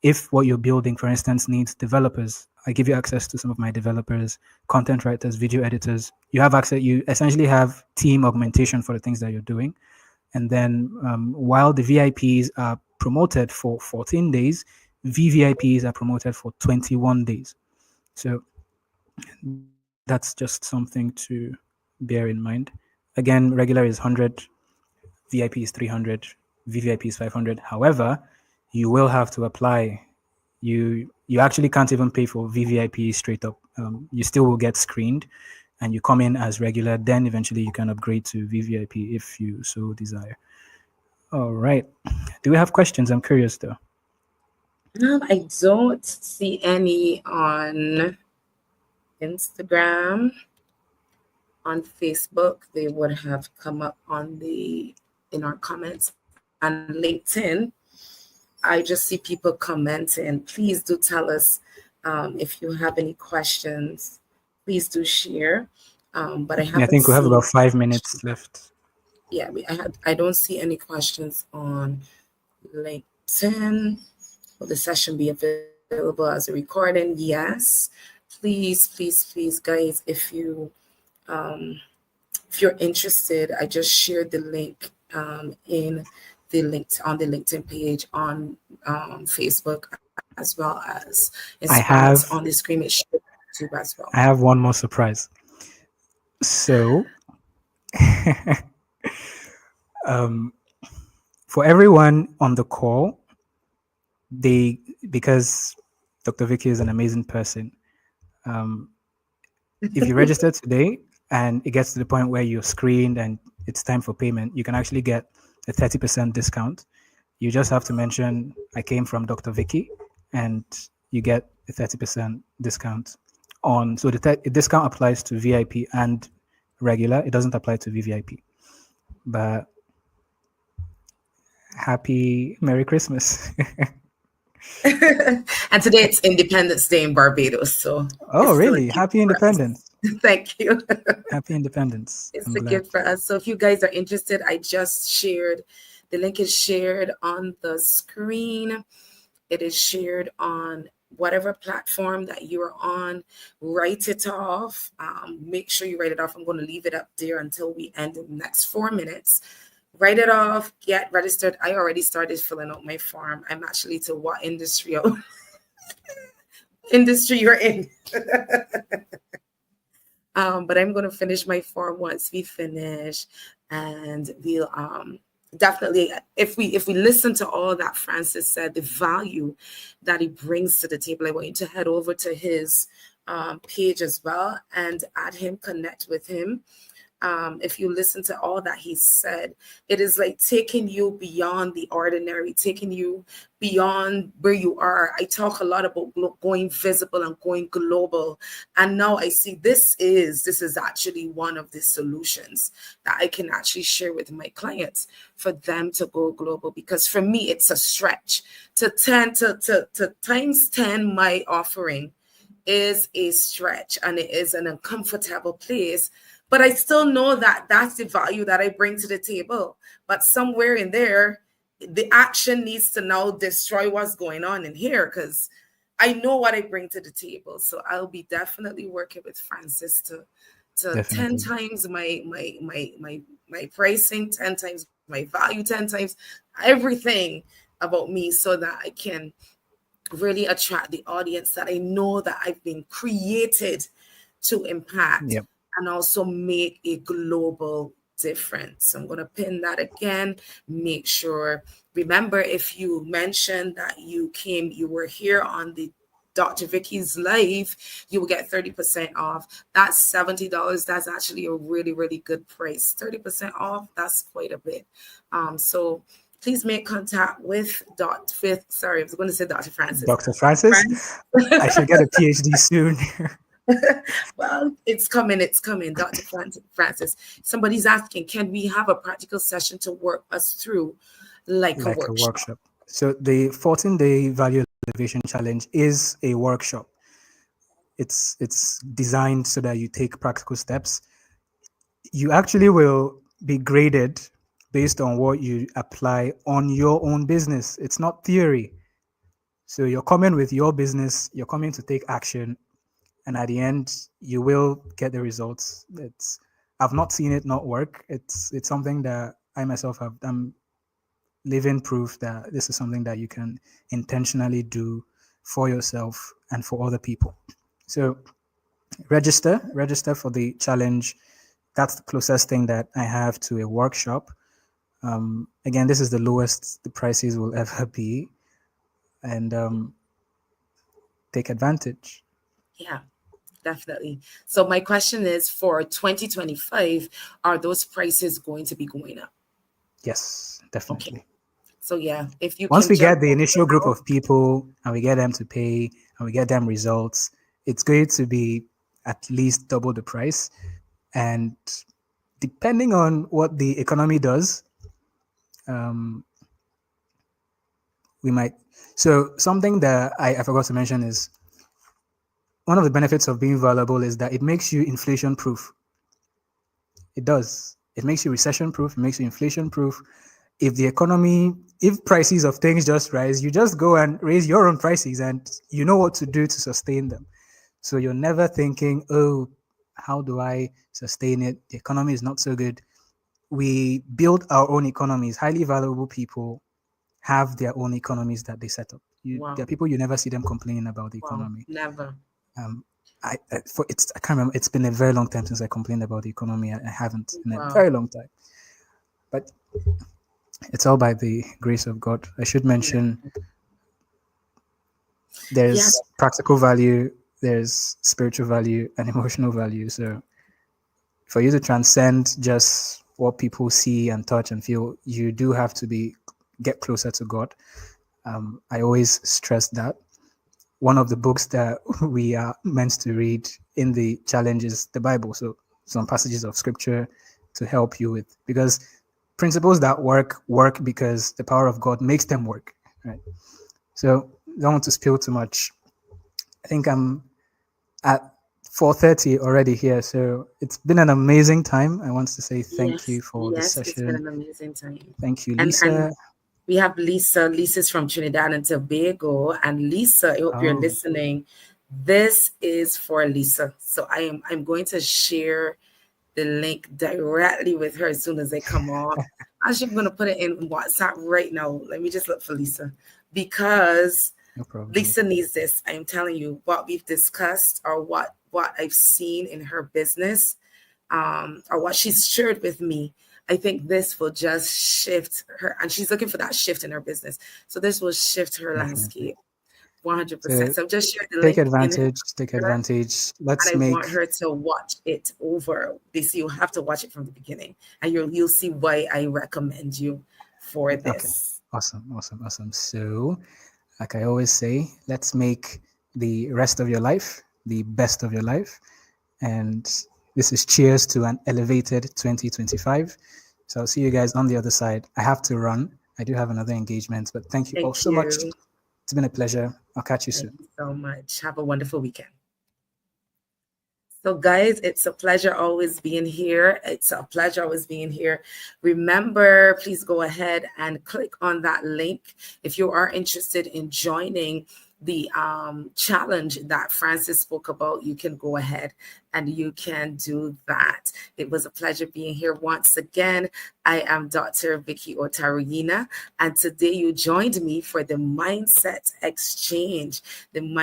if what you're building, for instance, needs developers, I give you access to some of my developers, content writers, video editors. You have access, you essentially have team augmentation for the things that you're doing. And then while the VIPs are promoted for 14 days, VVIPs are promoted for 21 days. So that's just something to bear in mind. Again, regular is 100, VIP is 300, VVIP is 500. However, you will have to apply. You actually can't even pay for VVIP straight up. You still will get screened, and you come in as regular. Then eventually you can upgrade to VVIP if you so desire. All right. Do we have questions? I'm curious though. I don't see any on Instagram. On Facebook, they would have come up in our comments. And LinkedIn, I just see people commenting. Please do tell us if you have any questions. Please do share. But I I haven't think we have seen. about 5 minutes left. Yeah, I don't see any questions on LinkedIn. Will the session be available as a recording? Yes. Please, guys, if you're interested, I just shared the link in the link on the LinkedIn page on Facebook, as well as I it's on the have screen. It should YouTube as well. I have one more surprise. So, for everyone on the call, because Dr. Vicky is an amazing person. If you register today and it gets to the point where you're screened and it's time for payment, you can actually get a 30% discount. You just have to mention I came from Dr. Vicky, and you get a 30% discount on. So the discount applies to VIP and regular. It doesn't apply to VVIP. But Merry Christmas. And today it's Independence Day in Barbados, so Oh, really? Happy Independence. Thank you. Happy Independence. It's a gift for us. So if you guys are interested, I just shared. The link is shared on the screen. It is shared on whatever platform that you're on. Write it off. Make sure you write it off. I'm going to leave it up there until we end in the next 4 minutes. Write it off. Get registered. I already started filling out my form. I'm actually to what industry you're in. But I'm going to finish my form once we finish, and we'll definitely, if we listen to all that Francis said, the value that he brings to the table, I want you to head over to his page as well and add him, connect with him. If you listen to all that he said, it is like taking you beyond the ordinary, taking you beyond where you are. I talk a lot about going visible and going global. And now I see this is actually one of the solutions that I can actually share with my clients for them to go global. Because for me, it's a stretch to times 10 my offering is a stretch, and it is an uncomfortable place. But I still know that that's the value that I bring to the table. But somewhere in there, the action needs to now destroy what's going on in here, because I know what I bring to the table. So I'll be definitely working with Francis to Definitely. 10 times my pricing, 10 times my value, 10 times everything about me, so that I can really attract the audience that I know that I've been created to impact. Yep. And also make a global difference. So I'm going to pin that again. Make sure, remember, if you mentioned that you were here on the Dr. Vicky's live, you will get 30% off. That's $70. That's actually a really, really good price. 30% off, that's quite a bit. So please make contact with sorry, I was going to say Dr. Francis. Dr. Francis? I should get a PhD soon. Well, it's coming, Dr. Francis. Somebody's asking, can we have a practical session to work us through like a workshop? So the 14-day value elevation challenge is a workshop. It's designed so that you take practical steps. You actually will be graded based on what you apply on your own business. It's not theory. So you're coming with your business, you're coming to take action, and at the end, you will get the results. I've not seen it not work. It's something that I myself have done, living proof that this is something that you can intentionally do for yourself and for other people. So register for the challenge. That's the closest thing that I have to a workshop. Again, this is the lowest the prices will ever be, and take advantage. Yeah, definitely. So my question is, for 2025, are those prices going to be going up? Yes, definitely. Okay. So yeah, if you Once can we jump get the initial group out, of people and we get them to pay and we get them results, it's going to be at least double the price. And depending on what the economy does, we might. So something that I forgot to mention is one of the benefits of being valuable is that it makes you inflation proof. It does. It makes you recession proof. It makes you inflation proof. If the economy, if prices of things just rise, you just go and raise your own prices and you know what to do to sustain them. So you're never thinking, oh, how do I sustain it? The economy is not so good. We build our own economies. Highly valuable people have their own economies that they set up. wow, There are people you never see them complaining about the wow, economy. never. I can't remember. It's been a very long time since I complained about the economy. I haven't in a Wow. very long time. But it's all by the grace of God. I should mention there's practical value, there's spiritual value, and emotional value. So for you to transcend just what people see and touch and feel, you do have to get closer to God. I always stress that. One of the books that we are meant to read in the challenge is the Bible. So some passages of scripture to help you with, because principles that work because the power of God makes them work, right? So don't want to spill too much. I think I'm at 4:30 already here, so it's been an amazing time. I want to say thank you for the Yes, it's been session. an amazing time. Thank you, And Lisa. we have Lisa. Lisa's from Trinidad and Tobago. And Lisa, I hope you're listening. This is for Lisa. So I'm going to share the link directly with her as soon as they come on. Actually, I'm going to put it in WhatsApp right now. Let me just look for Lisa, because Lisa needs this. I'm telling you, what we've discussed or what I've seen in her business, or what she's shared with me, I think this will just shift her, and she's looking for that shift in her business. So this will shift her landscape 100%. So just share the link. Take advantage. I want her to watch it over. You have to watch it from the beginning, and you'll see why I recommend you for this. Okay. Awesome. So, like I always say, let's make the rest of your life the best of your life. And this is cheers to an elevated 2025. So I'll see you guys on the other side. I have to run. I do have another engagement, but thank you all so much. It's been a pleasure. I'll catch you soon. Thank you so much. Have a wonderful weekend. So guys, it's a pleasure always being here. Remember, please go ahead and click on that link if you are interested in joining the challenge that Francis spoke about. You can go ahead and you can do that. It was a pleasure being here once again. I am Dr. Vicki Otaroyina, and today you joined me for the Mindset Exchange. And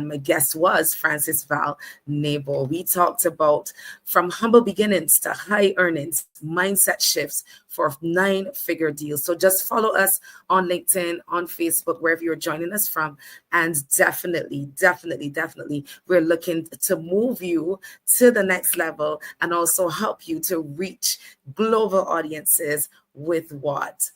my guest was Francis Val-Neboh. We talked about from humble beginnings to high earnings, mindset shifts for 9-figure deals. So just follow us on LinkedIn, on Facebook, wherever you're joining us from. And definitely, we're looking to move you to the next level and also help you to reach global audiences with what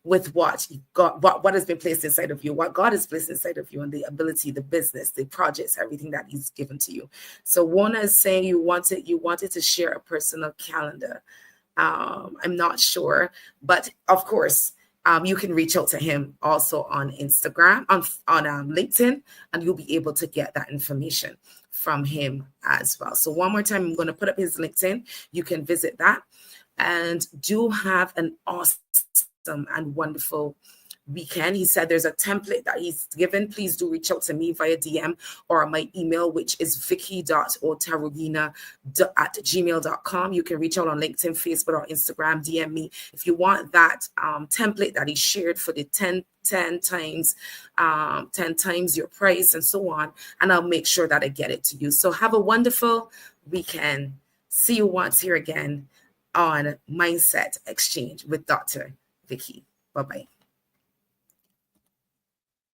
what has been placed inside of you, what God has placed inside of you, and the ability, the business, the projects, everything that He's given to you. So Wona is saying you wanted to share a personal calendar. I'm not sure, but of course, you can reach out to him also on Instagram, on LinkedIn, and you'll be able to get that information from him as well. So one more time, I'm going to put up his LinkedIn. You can visit that, and do have an awesome and wonderful weekend. He said there's a template that he's given. Please do reach out to me via DM or my email, which is vicky.otaroyina@gmail.com. You can reach out on LinkedIn, Facebook, or Instagram. DM me if you want that template that he shared for the 10 times your price and so on, and I'll make sure that I get it to you. So have a wonderful weekend. See you once here again on Mindset Exchange with Dr. Vicki. Bye-bye.